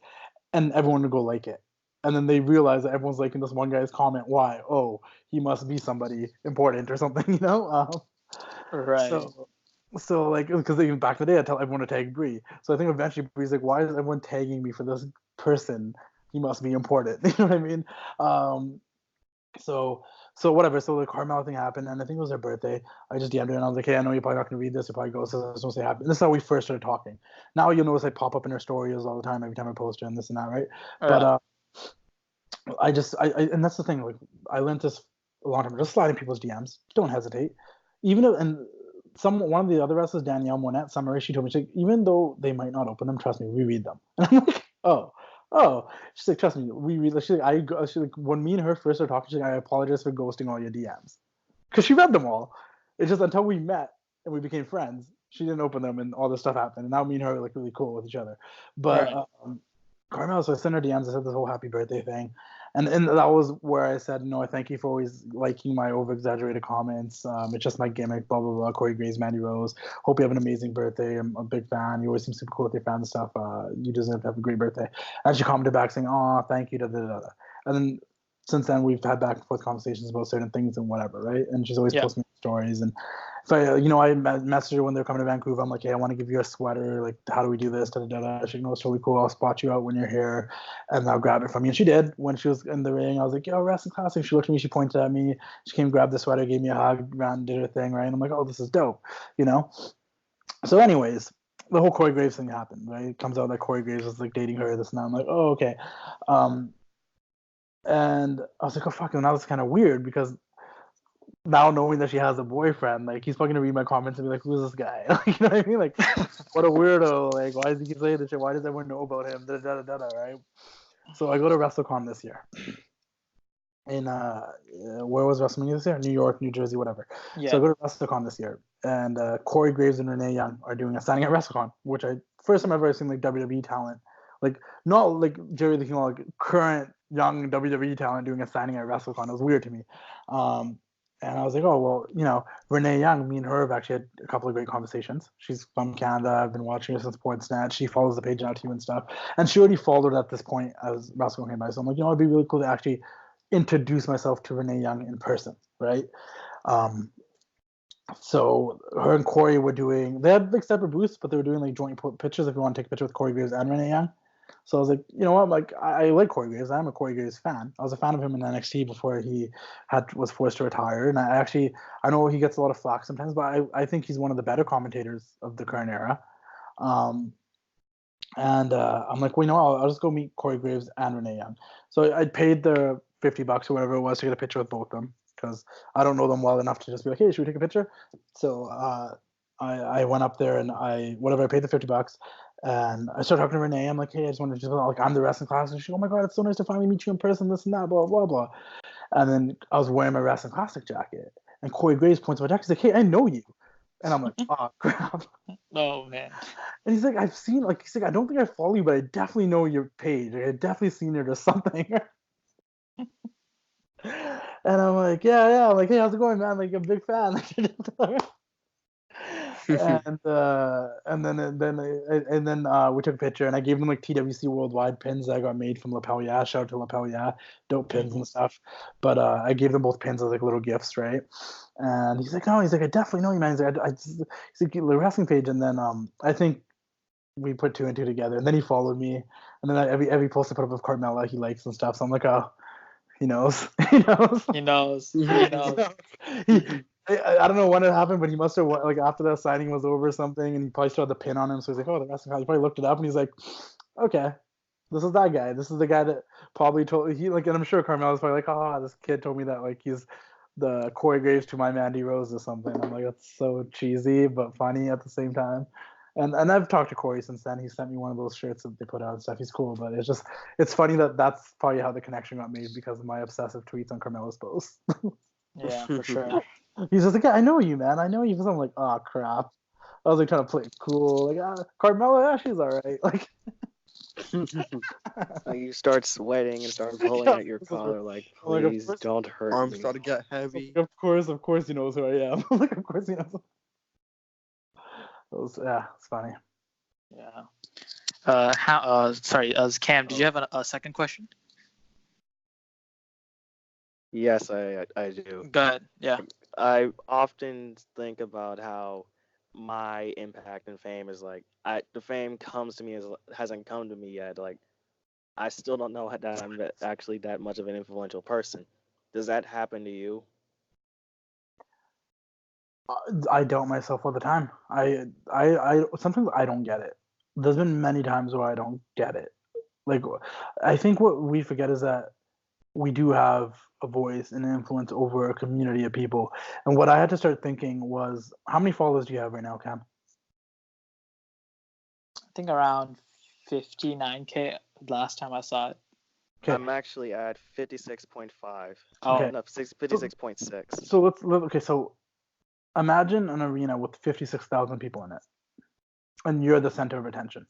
and everyone would go like it. And then they realize that everyone's liking this one guy's comment. Why? Oh, he must be somebody important or something, Right. So because even back in the day, I tell everyone to tag Brie. So I think eventually Brie's like, why is everyone tagging me for this person, he must be important. You know what I mean? So whatever. So the Carmel thing happened, and I think it was her birthday. I just DM'd her and I was like, hey, I know you're probably not gonna read this. You'll probably go. So this was happen. This is how we first started talking. Now you'll notice I pop up in her stories all the time every time I post her and this and that, right? But and that's the thing. Like I learned this a long time. Just slide in people's DMs. Don't hesitate. Even if, and one of the other wrestlers, Danielle Monette, Summer, she told me, she's like, even though they might not open them, trust me, we read them. And I'm like, oh. She's like, trust me, we read. She's like, when me and her first started talking, she's like, I apologize for ghosting all your DMs, because she read them all. It's just until we met and we became friends, she didn't open them, and all this stuff happened. And now me and her are like really cool with each other. But Carmel, so I sent her DMs. I said this whole happy birthday thing, and that was where I said, no, I thank you for always liking my over exaggerated comments. It's just my gimmick. Blah blah blah. Corey Graves, Mandy Rose. Hope you have an amazing birthday. I'm a big fan. You always seem super cool with your fans and stuff. You deserve to have a great birthday. And she commented back saying, oh, thank you. Da, da, da, da. And then since then we've had back and forth conversations about certain things and whatever, right? And she's always posting stories. And if I messaged her when they're coming to Vancouver. I'm like, hey, I want to give you a sweater. Like, how do we do this? Da, da, da, da. She goes, it's really cool. I'll spot you out when you're here, and I'll grab it from you. And she did. When she was in the ring, I was like, yo, wrestling classic. She looked at me. She pointed at me. She came, grabbed the sweater, gave me a hug, ran, did her thing, right? And I'm like, oh, this is dope, you know? So anyways, the whole Corey Graves thing happened, right? It comes out that Corey Graves was like dating her, this and that. I'm like, oh, okay. And I was like, oh, fuck. And that was kind of weird because now knowing that she has a boyfriend, like he's fucking gonna read my comments and be like, who's this guy? Like, you know what I mean? Like, what a weirdo. Like, why does he keep saying this shit? Why does everyone know about him? Da, da, da, da, right? So I go to WrestleCon this year. In where was WrestleMania this year? New York, New Jersey, whatever. Yeah. So I go to WrestleCon this year, and Corey Graves and Renee Young are doing a signing at WrestleCon, which first time I've ever seen like WWE talent, like not like Jerry the King, like current young WWE talent doing a signing at WrestleCon. It was weird to me. And I was like, oh, well, you know, Renee Young, me and her have actually had a couple of great conversations. She's from Canada. I've been watching her since Point Snatch. She follows the page out to you and stuff. And she already followed at this point as WrestleCon came by. So I'm like, you know, it'd be really cool to actually introduce myself to Renee Young in person, right? So her and Corey were they had like separate booths, but they were doing like joint pictures if you want to take a picture with Corey Graves and Renee Young. So I was like, you know what? Like, I like Corey Graves. I'm a Corey Graves fan. I was a fan of him in NXT before he was forced to retire. And I know he gets a lot of flack sometimes, but I think he's one of the better commentators of the current era. I'm like, well, you know, I'll just go meet Corey Graves and Renee Young. So I paid the $50 or whatever it was to get a picture with both of them because I don't know them well enough to just be like, hey, should we take a picture? So I went up there and I paid the $50. And I started talking to Renee. I'm like, hey, I just wanted to like, I'm the wrestling class. And she's, oh my God, it's so nice to finally meet you in person, this and that, blah, blah, blah. And then I was wearing my wrestling classic jacket. And Corey Graves points to my jacket. He's like, hey, I know you. And I'm like, oh, crap. Oh, man. And he's like, he's like, I don't think I follow you, but I definitely know your page. I definitely seen it or something. And I'm like, yeah. I'm like, hey, how's it going, man? Like, I'm a big fan. and then we took a picture, and I gave them like TWC Worldwide pins that I got made from Lapel Yeah. Shout out to Lapel Yeah, dope pins and stuff. But I gave them both pins as like little gifts, right? And he's like, I definitely know you, man. He's like, he's like, the wrestling page, and then I think we put two and two together, and then he followed me, and then every post I put up of Carmella he likes and stuff. So I'm like, oh, he knows. He knows. I don't know when it happened, but he must have like after that signing was over or something, and he probably still had the pin on him. So he's like, "Oh, the wrestling." He probably looked it up, and he's like, "Okay, this is that guy. This is the guy that probably told he like." And I'm sure Carmella's probably like, "Oh, this kid told me that like he's the Corey Graves to my Mandy Rose or something." I'm like, that's so cheesy but funny at the same time. And I've talked to Corey since then. He sent me one of those shirts that they put out and stuff. He's cool, but it's funny that that's probably how the connection got made because of my obsessive tweets on Carmella's posts. Yeah, for sure. He's just like, yeah, I know you, man. I know you. So I'm like, oh crap. I was like trying to play it cool, like Carmella, yeah, she's all right. Like, like you start sweating and start pulling at your collar, like please don't hurt arms me. start to get heavy. Of course he knows who I am. Like, of course he knows. It's funny. Yeah. Sorry, Cam, did you have a second question? Yes, I do. Go ahead. Yeah. I often think about how my impact and fame is like the fame comes to me hasn't come to me yet. Like I still don't know that I'm actually that much of an influential person. Does that happen to you? I doubt myself all the time. I sometimes I don't get it. There's been many times where I don't get it. Like, I think what we forget is that we do have a voice and influence over a community of people. And what I had to start thinking was, how many followers do you have right now, Cam? I think around 59K last time I saw it. Okay. I'm actually at 56.5. Oh, Okay. No, 56.6. So okay. So imagine an arena with 56,000 people in it, and you're the center of attention.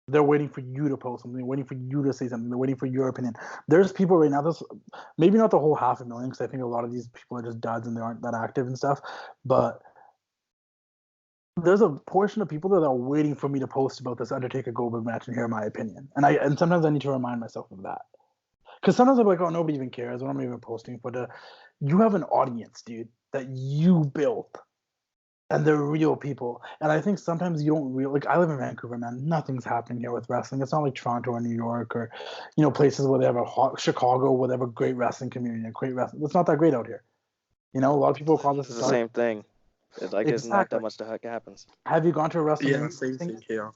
They're waiting for you to post something, they're waiting for you to say something, they're waiting for your opinion. There's people right now, there's maybe not the whole 500,000, because I think a lot of these people are just duds and they aren't that active and stuff, but there's a portion of people that are waiting for me to post about this Undertaker Goldberg match and hear my opinion. And sometimes I need to remind myself of that. Because sometimes I'm like, oh, nobody even cares. What am I even posting? But you have an audience, dude, that you built. And they're real people. And I think sometimes you don't like, I live in Vancouver, man. Nothing's happening here with wrestling. It's not like Toronto or New York or, places where they have Chicago, where they have a great wrestling community and great wrestling. It's not that great out here. A lot of people call this It's the same thing. It's not that much that happens. Have you gone to a wrestling? Yeah, same thing here.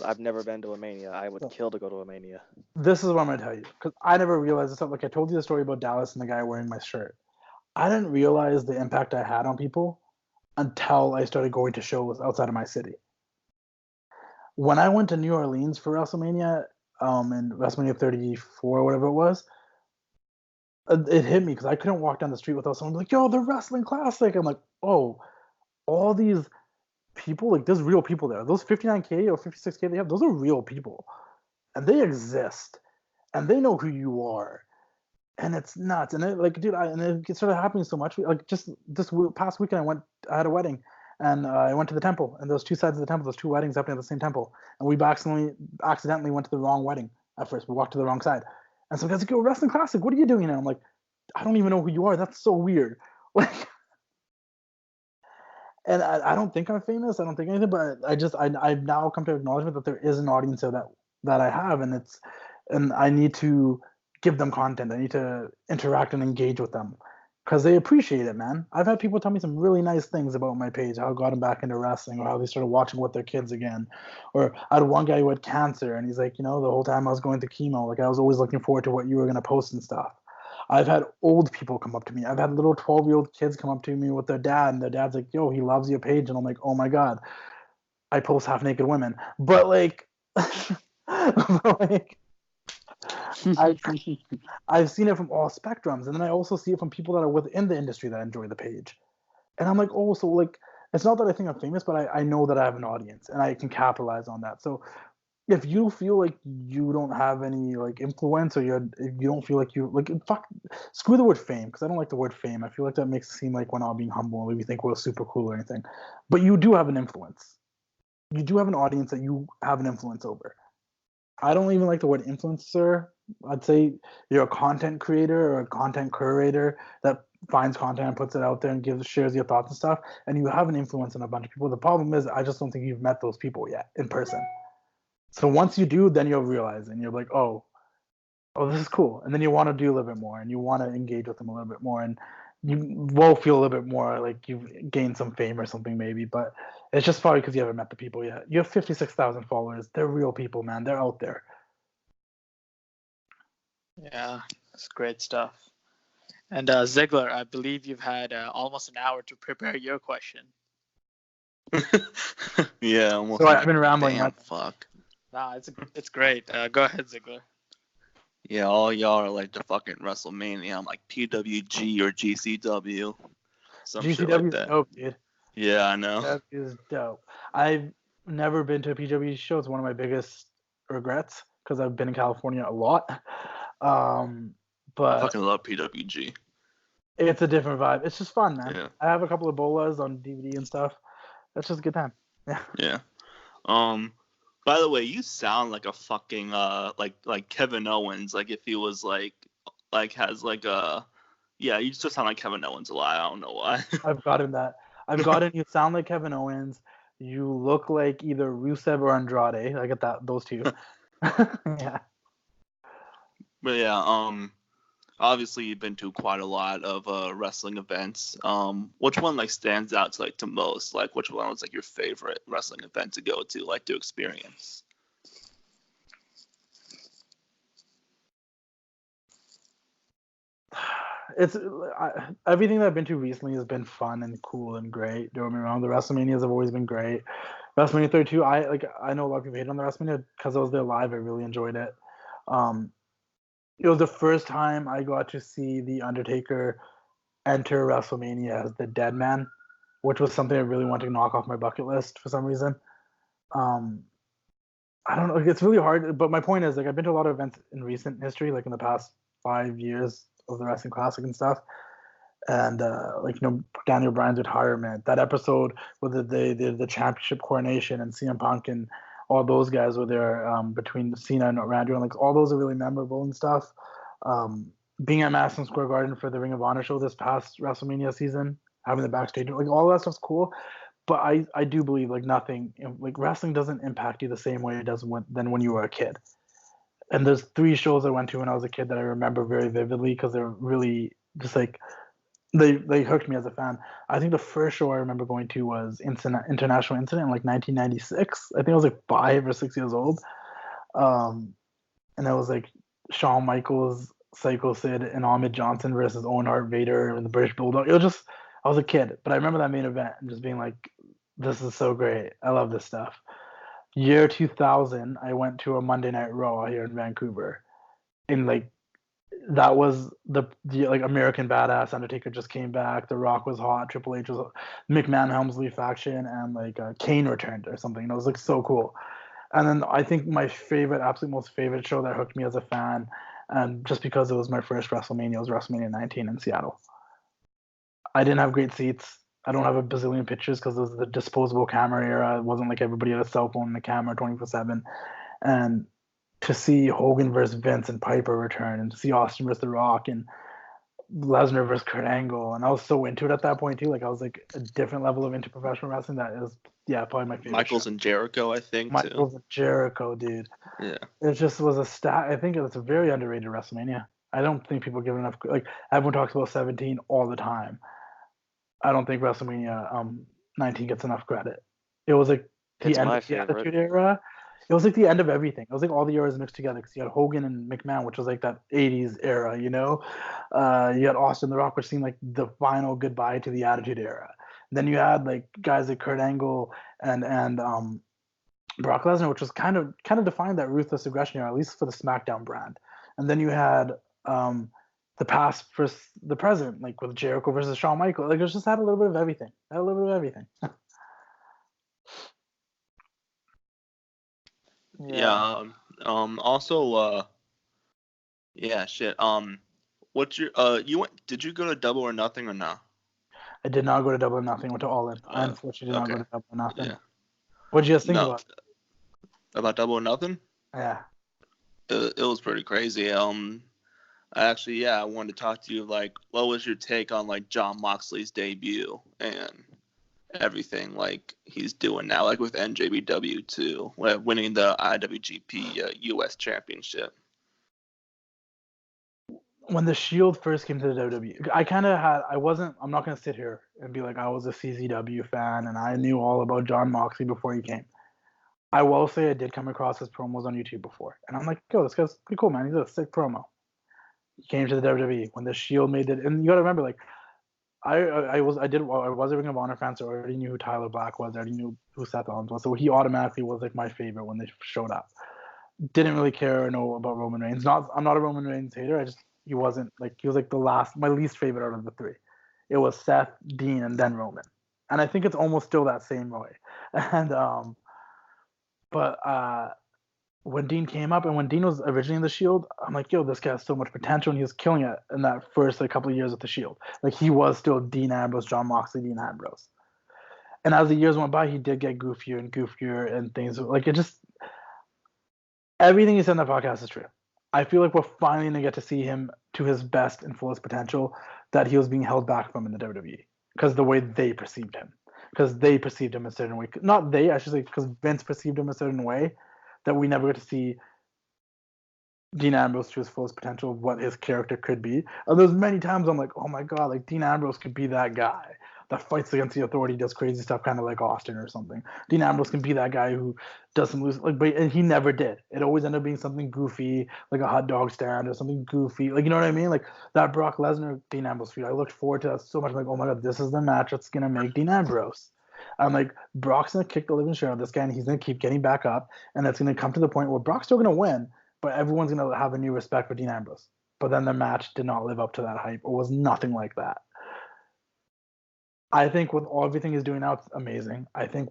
I've never been to a Mania. I would kill to go to a Mania. This is what I'm going to tell you. Because I never realized this. Like, I told you the story about Dallas and the guy wearing my shirt. I didn't realize the impact I had on people until I started going to shows outside of my city. When I went to New Orleans for WrestleMania, and WrestleMania 34 or whatever it was, it hit me because I couldn't walk down the street without someone like, yo, the wrestling classic. I'm like, oh, all these people, like, there's real people there. Those 59K or 56K they have, those are real people. And they exist. And they know who you are. And it's nuts. And it started happening so much. Like, just this past weekend, I had a wedding, and I went to the temple, and those two sides of the temple, those two weddings happening at the same temple, and we accidentally went to the wrong wedding at first. We walked to the wrong side, and some guys like, "Yo, wrestling classic, what are you doing here?" I'm like, I don't even know who you are. That's so weird. Like, and I don't think I'm famous. I don't think anything, but I've now come to acknowledgement that there is an audience that I have, and I need to give them content. I need to interact and engage with them because they appreciate it, man. I've had people tell me some really nice things about my page, how I got them back into wrestling, or how they started watching with their kids again. Or I had one guy who had cancer, and he's like, the whole time I was going through chemo, like, I was always looking forward to what you were going to post and stuff. I've had old people come up to me. I've had little 12-year-old kids come up to me with their dad, and their dad's like, yo, he loves your page. And I'm like, oh my God, I post half-naked women. But like, I've seen it from all spectrums, and then I also see it from people that are within the industry that enjoy the page. And I'm like, oh, so like, it's not that I think I'm famous, but I know that I have an audience, and I can capitalize on that. So if you feel like you don't have any like influence, or you don't feel like you like, screw the word fame, because I don't like the word fame. I feel like that makes it seem like we're not being humble and we think we're super cool or anything. But you do have an influence. You do have an audience that you have an influence over. I don't even like the word influencer. I'd say you're a content creator or a content curator that finds content and puts it out there and shares your thoughts and stuff, and you have an influence on a bunch of people. The problem is, I just don't think you've met those people yet in person. So once you do, then you'll realize, and you're like, oh, this is cool. And then you want to do a little bit more, and you want to engage with them a little bit more, and you will feel a little bit more like you've gained some fame or something maybe, but it's just probably because you haven't met the people yet. You have 56,000 followers. They're real people, man. They're out there. Yeah, that's great stuff. And Ziegler, I believe you've had almost an hour to prepare your question. Yeah, almost. So I've been rambling. Damn, fuck. Nah, it's great. Go ahead, Ziegler. Yeah, all y'all are like the fucking WrestleMania. I'm like PWG or GCW. Some shit like GCW that. is dope, dude. Yeah, I know. That is dope. I've never been to a PWG show. It's one of my biggest regrets because I've been in California a lot. I But fucking love PWG. it's a different vibe. It's just fun, man. Yeah. I have a couple of bolas on DVD and stuff. That's just a good time. Yeah. Yeah. By the way, you sound like a fucking like Kevin Owens. Like if he was like has like a yeah, you just sound like Kevin Owens a lot. I don't know why. I've gotten that. I've gotten you sound like Kevin Owens. You look like either Rusev or Andrade. I get that, those two. Yeah. But yeah, obviously you've been to quite a lot of wrestling events. Which one like stands out to like to most? Like which one was like your favorite wrestling event to go to, like to experience? Everything that I've been to recently has been fun and cool and great. Don't get me wrong. The WrestleManias have always been great. WrestleMania 32, I know a lot of people hate on the WrestleMania because I was there live. I really enjoyed it. Um, it was the first time I got to see the Undertaker enter WrestleMania as the dead man, which was something I really wanted to knock off my bucket list for some reason. Um, I don't know. It's really hard, but my point is, like, I've been to a lot of events in recent history, like in the past 5 years of the Wrestling Classic and stuff, and Daniel Bryan's retirement, that episode where they did the championship coronation and CM Punk and all those guys were there between Cena and Randy, and like all those are really memorable and stuff. Being at Madison Square Garden for the Ring of Honor show this past WrestleMania season, having the backstage, like all that stuff's cool. But I do believe like nothing, like wrestling doesn't impact you the same way it does than when you were a kid. And there's 3 shows I went to when I was a kid that I remember very vividly because they're really just like they hooked me as a fan. I think the first show I remember going to was International Incident in like 1996. I think I was like 5 or 6 years old. And it was like Shawn Michaels, Psycho Sid, and Ahmed Johnson versus Owen Hart, Vader, and the British Bulldog. It was just I was a kid, but I remember that main event and just being like, "This is so great! I love this stuff." Year 2000, I went to a Monday Night Raw here in Vancouver, and like that was the like American Badass. Undertaker just came back. The Rock was hot. Triple H was McMahon Helmsley faction, and like Kane returned or something. And it was like so cool. And then I think my favorite, absolute most favorite show that hooked me as a fan, and just because it was my first WrestleMania, was WrestleMania 19 in Seattle. I didn't have great seats. I don't have a bazillion pictures because it was the disposable camera era. It wasn't like everybody had a cell phone and a camera 24/7. And to see Hogan versus Vince and Piper return, and to see Austin versus The Rock and Lesnar versus Kurt Angle, and I was so into it at that point too. Like I was like a different level of into professional wrestling. That is, yeah, probably my favorite. Michaels show. and Jericho, I think Michaels too. and Jericho, dude. Yeah. It just was a stat. I think it's a very underrated WrestleMania. I don't think people give enough. Like everyone talks about 17 all the time. I don't think WrestleMania 19 gets enough credit. It was like the It's end my of the favorite. Attitude Era. It was like the end of everything. It was like all the eras mixed together because you had Hogan and McMahon, which was like that 80s era, you know? You had Austin The Rock, which seemed like the final goodbye to the Attitude Era. Then you had like guys like Kurt Angle and Brock Lesnar, which was kind of defined that ruthless aggression era, at least for the SmackDown brand. And then you had the past versus the present, like with Jericho versus Shawn Michaels. Like it just had a little bit of everything. Had a little bit of everything. Yeah. Also, yeah, shit. What's your Did you go to Double or Nothing or not? I did not go to Double or Nothing. Went to All In. I unfortunately did not Okay. go to Double or Nothing. Yeah. What did you guys think No, about? about Double or Nothing? Yeah. It was pretty crazy. I wanted to talk to you. Like, what was your take on like John Moxley's debut and everything like he's doing now, like with NJPW too, winning the IWGP US Championship? When the Shield first came to the WWE, I'm not gonna sit here and be like I was a CZW fan and I knew all about John Moxley before he came. I will say I did come across his promos on YouTube before, and I'm like, yo, this guy's pretty cool, man. He's a sick promo. He came to the WWE when the Shield made it, and you gotta remember, like, I was a Ring of Honor fan, so I already knew who Tyler Black was. I already knew who Seth Rollins was, so he automatically was like my favorite when they showed up. Didn't really care or know about Roman Reigns. I'm not a Roman Reigns hater. He was like my least favorite out of the 3. It was Seth, Dean, and then Roman, and I think it's almost still that same way. And but when Dean came up and when Dean was originally in the Shield, I'm like, yo, this guy has so much potential, and he was killing it in that first like couple of years with the Shield. Like he was still Dean Ambrose, John Moxley, Dean Ambrose. And as the years went by, he did get goofier and goofier and things like it just everything he said in that podcast is true. I feel like we're finally gonna get to see him to his best and fullest potential that he was being held back from in the WWE because the way they perceived him, because they perceived him a certain way. Not they, I should say, because Vince perceived him a certain way that we never get to see Dean Ambrose to his fullest potential of what his character could be. And there's many times I'm like, oh my god, like Dean Ambrose could be that guy that fights against the authority, does crazy stuff, kind of like Austin or something. Dean Ambrose can be that guy who does some loose, like, but and he never did. It always ended up being something goofy, like a hot dog stand or something goofy, like you know what I mean? Like that Brock Lesnar Dean Ambrose feud. I looked forward to that so much. I'm like, oh my god, this is the match that's gonna make Dean Ambrose. I'm like, Brock's gonna kick the living shit out of this guy, and he's gonna keep getting back up, and it's gonna come to the point where Brock's still gonna win, but everyone's gonna have a new respect for Dean Ambrose. But then the match did not live up to that hype. It was nothing like that. I think with everything he's doing now, it's amazing. I think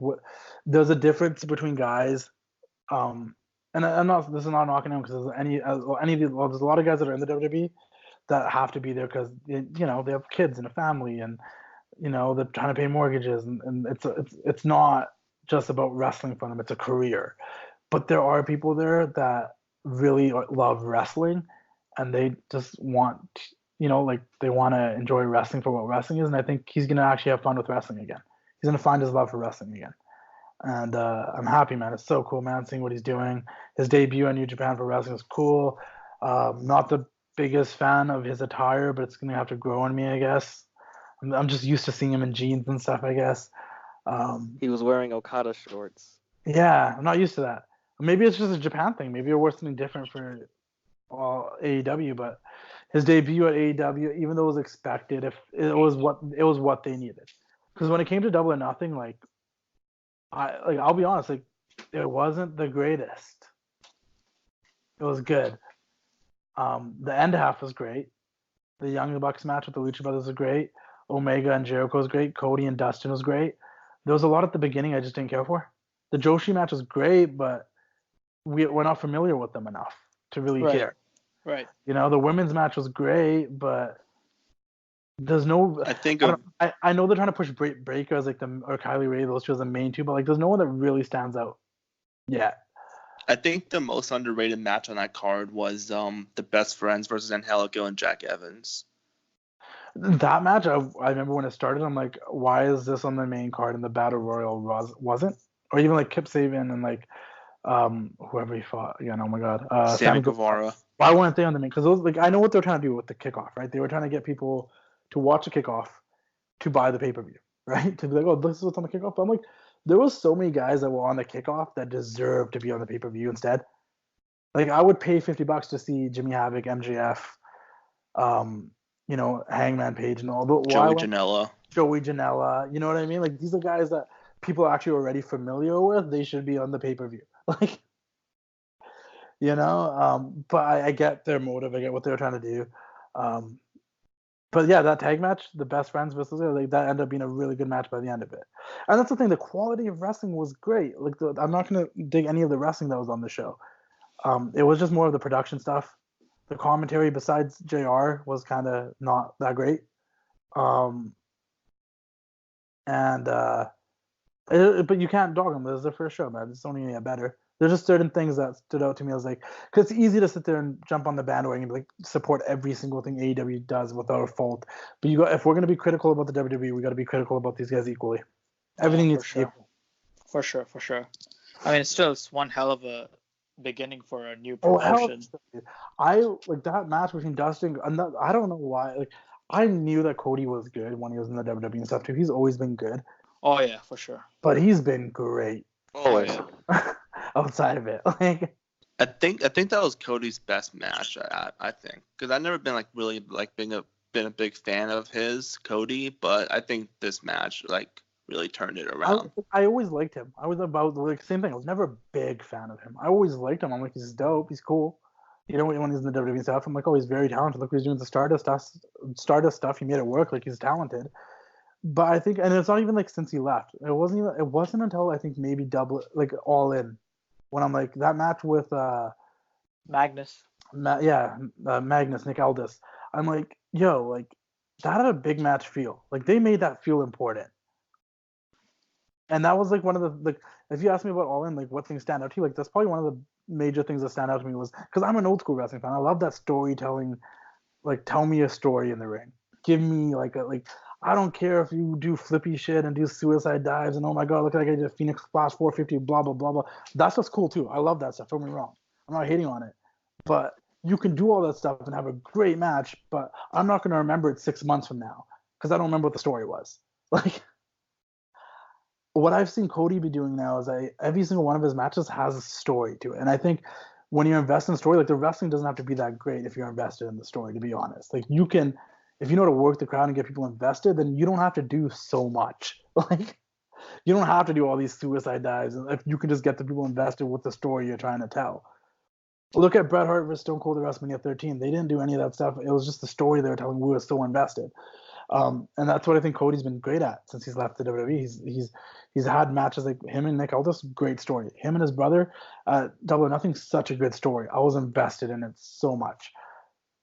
there's a difference between guys, and I'm not. This is not knocking him because there's there's a lot of guys that are in the WWE that have to be there because they have kids and a family and they're trying to pay mortgages and it's not just about wrestling for them. It's a career. But there are people there that really love wrestling and they just want, like they want to enjoy wrestling for what wrestling is. And I think he's going to actually have fun with wrestling again. He's going to find his love for wrestling again. And I'm happy, man. It's so cool, man, seeing what he's doing. His debut on New Japan for wrestling is cool. Not the biggest fan of his attire, but it's going to have to grow on me, I guess. I'm just used to seeing him in jeans and stuff, I guess. He was wearing Okada shorts. Yeah, I'm not used to that. Maybe it's just a Japan thing. Maybe it was something different for AEW. But his debut at AEW, even though it was expected, if it was what they needed. Because when it came to Double or Nothing, I'll be honest, it wasn't the greatest. It was good. The end half was great. The Young Bucks match with the Lucha Brothers was great. Omega and Jericho was great. Cody and Dustin was great. There was a lot at the beginning I just didn't care for. The Joshi match was great, but we're not familiar with them enough to really care. Right. The women's match was great, but there's no. I know they're trying to push Breaker as or Kylie Ray, those two as the main two, but there's no one that really stands out yet. I think the most underrated match on that card was the Best Friends versus Angelico and Jack Evans. That match, I remember when it started, I'm like, why is this on the main card and the Battle Royal wasn't? Or even Kip Sabian and whoever he fought again. Oh my God, Sammy Guevara. Why weren't they on the main? Because those I know what they're trying to do with the kickoff, right? They were trying to get people to watch the kickoff to buy the pay-per-view, right? To be like, oh, this is what's on the kickoff. But I'm like, there was so many guys that were on the kickoff that deserved to be on the pay-per-view instead. I would pay $50 to see Jimmy Havoc, MJF, Hangman Page and all. But Joey Janela. You know what I mean? These are guys that people are actually already familiar with. They should be on the pay-per-view. But I get their motive. I get what they're trying to do. But yeah, that tag match, the Best Friends versus that ended up being a really good match by the end of it. And that's the thing. The quality of wrestling was great. I'm not going to dig any of the wrestling that was on the show. It was just more of the production stuff. The commentary, besides JR, was kind of not that great. But you can't dog them. This is their first show, man. It's only going to get better. There's just certain things that stood out to me. I was like, because it's easy to sit there and jump on the bandwagon and support every single thing AEW does without a fault. But if we're going to be critical about the WWE, we got to be critical about these guys equally. Everything needs to be equal. For sure. I mean, it's one hell of a beginning for a new promotion. I like that match between Dustin. I don't know why. I knew that Cody was good when he was in the WWE and stuff too. He's always been good. Oh yeah, for sure. But he's been great. Oh yeah. Outside of it, I think that was Cody's best match. I think because I've never been really been a big fan of his Cody, but I think this match really turned it around. I always liked him. I was about same thing. I was never a big fan of him. I always liked him. I'm like, he's dope. He's cool. When he's in the WWE stuff, I'm like, oh, he's very talented. Look what he's doing with the Stardust stuff. He made it work. He's talented. But I think, and it's not even since he left. It wasn't until I think maybe All In, when I'm like that match with Magnus. Magnus, Nick Aldis. I'm like, yo, that had a big match feel. They made that feel important. And that was one of the if you ask me about All In, what things stand out to you, that's probably one of the major things that stand out to me was because I'm an old school wrestling fan. I love that storytelling. Tell me a story in the ring. Give me I don't care if you do flippy shit and do suicide dives and oh my god, look like I did a Phoenix Splash 450, blah blah blah blah. That's just cool too. I love that stuff. Don't get me wrong. I'm not hating on it, but you can do all that stuff and have a great match, but I'm not going to remember it 6 months from now because I don't remember what the story was. Like, what I've seen Cody be doing now is every single one of his matches has a story to it. And I think when you invest in the story, like the wrestling doesn't have to be that great if you're invested in the story, to be honest. Like you can, if you know how to work the crowd and get people invested, then you don't have to do so much. Like you don't have to do all these suicide dives if you can just get the people invested with the story you're trying to tell. Look at Bret Hart versus Stone Cold at WrestleMania 13. They didn't do any of that stuff. It was just the story they were telling. We were so invested. And that's what I think Cody's been great at since he's left the WWE. He's had matches like him and Nick Aldis, great story. Him and his brother, Double or Nothing, such a good story. I was invested in it so much.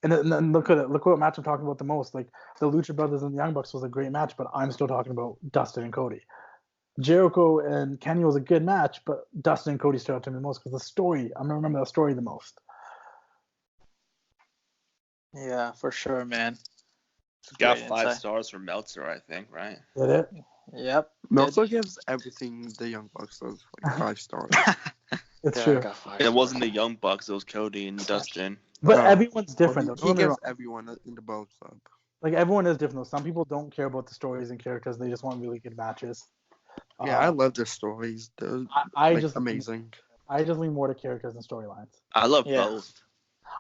And look at it. Look what match I'm talking about the most. Like the Lucha Brothers and the Young Bucks was a great match, but I'm still talking about Dustin and Cody. Jericho and Kenny was a good match, but Dustin and Cody stood out to me the most because the story. I'm gonna remember that story the most. Yeah, for sure, man. Got Great 5 insight. stars from Meltzer, I think, right? Did it? Yep. Meltzer gives everything the Young Bucks does like 5 stars. It's Yeah, true. I got 5 It stars. wasn't the Young Bucks, it was Cody and Dustin. But everyone's different. Well, Though. he Don't get me gives wrong. everyone in the Bullet Club. Like everyone is different. Though. Some people don't care about the stories and characters; they just want really good matches. Yeah, I love the stories. They're I like just amazing. I just lean more to characters and storylines. I love Yeah. both.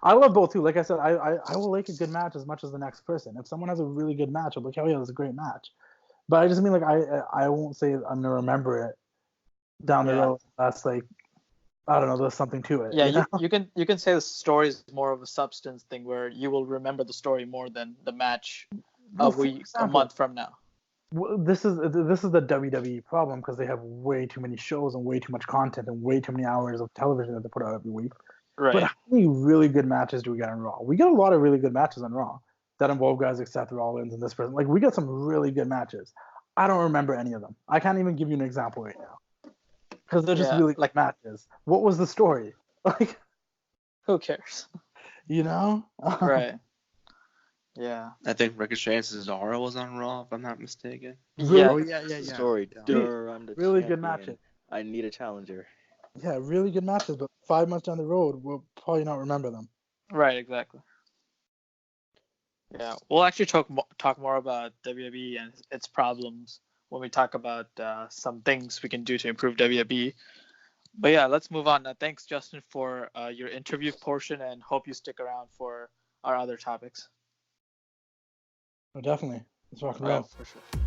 I love both too. Like I said, I will like a good match as much as the next person. If someone has a really good match, I'm like, hell yeah, that's a great match. But I just mean like I won't say I'm gonna remember it down the Yeah. road. That's like I don't know. There's something to it. Yeah, you know? you can say the story is more of a substance thing where you will remember the story more than the match Well, a for week, a example, month from now. Well, this is the WWE problem because they have way too many shows and way too much content and way too many hours of television that they put out every week. Right. But how many really good matches do we get on Raw? We get a lot of really good matches on Raw that involve guys like Seth Rollins and this person. Like we got some really good matches. I don't remember any of them. I can't even give you an example right now because they're just Yeah, really like- good matches. What was the story? Like, Who cares? you know? Right. Yeah. I think Ricochet and Cesaro was on Raw, if I'm not mistaken. Yeah. Oh yeah. Story. Yeah. Durr, I'm the Really good champion. matches. I need a challenger. Yeah, really good matches. But 5 months down the road, we'll probably not remember them. Right. Exactly. Yeah. We'll actually talk more about WWE and its problems when we talk about some things we can do to improve WWE. But yeah, let's move on. Thanks, Justin, for your interview portion, and hope you stick around for our other topics. Oh, definitely. Let's rock and All roll. right, for sure.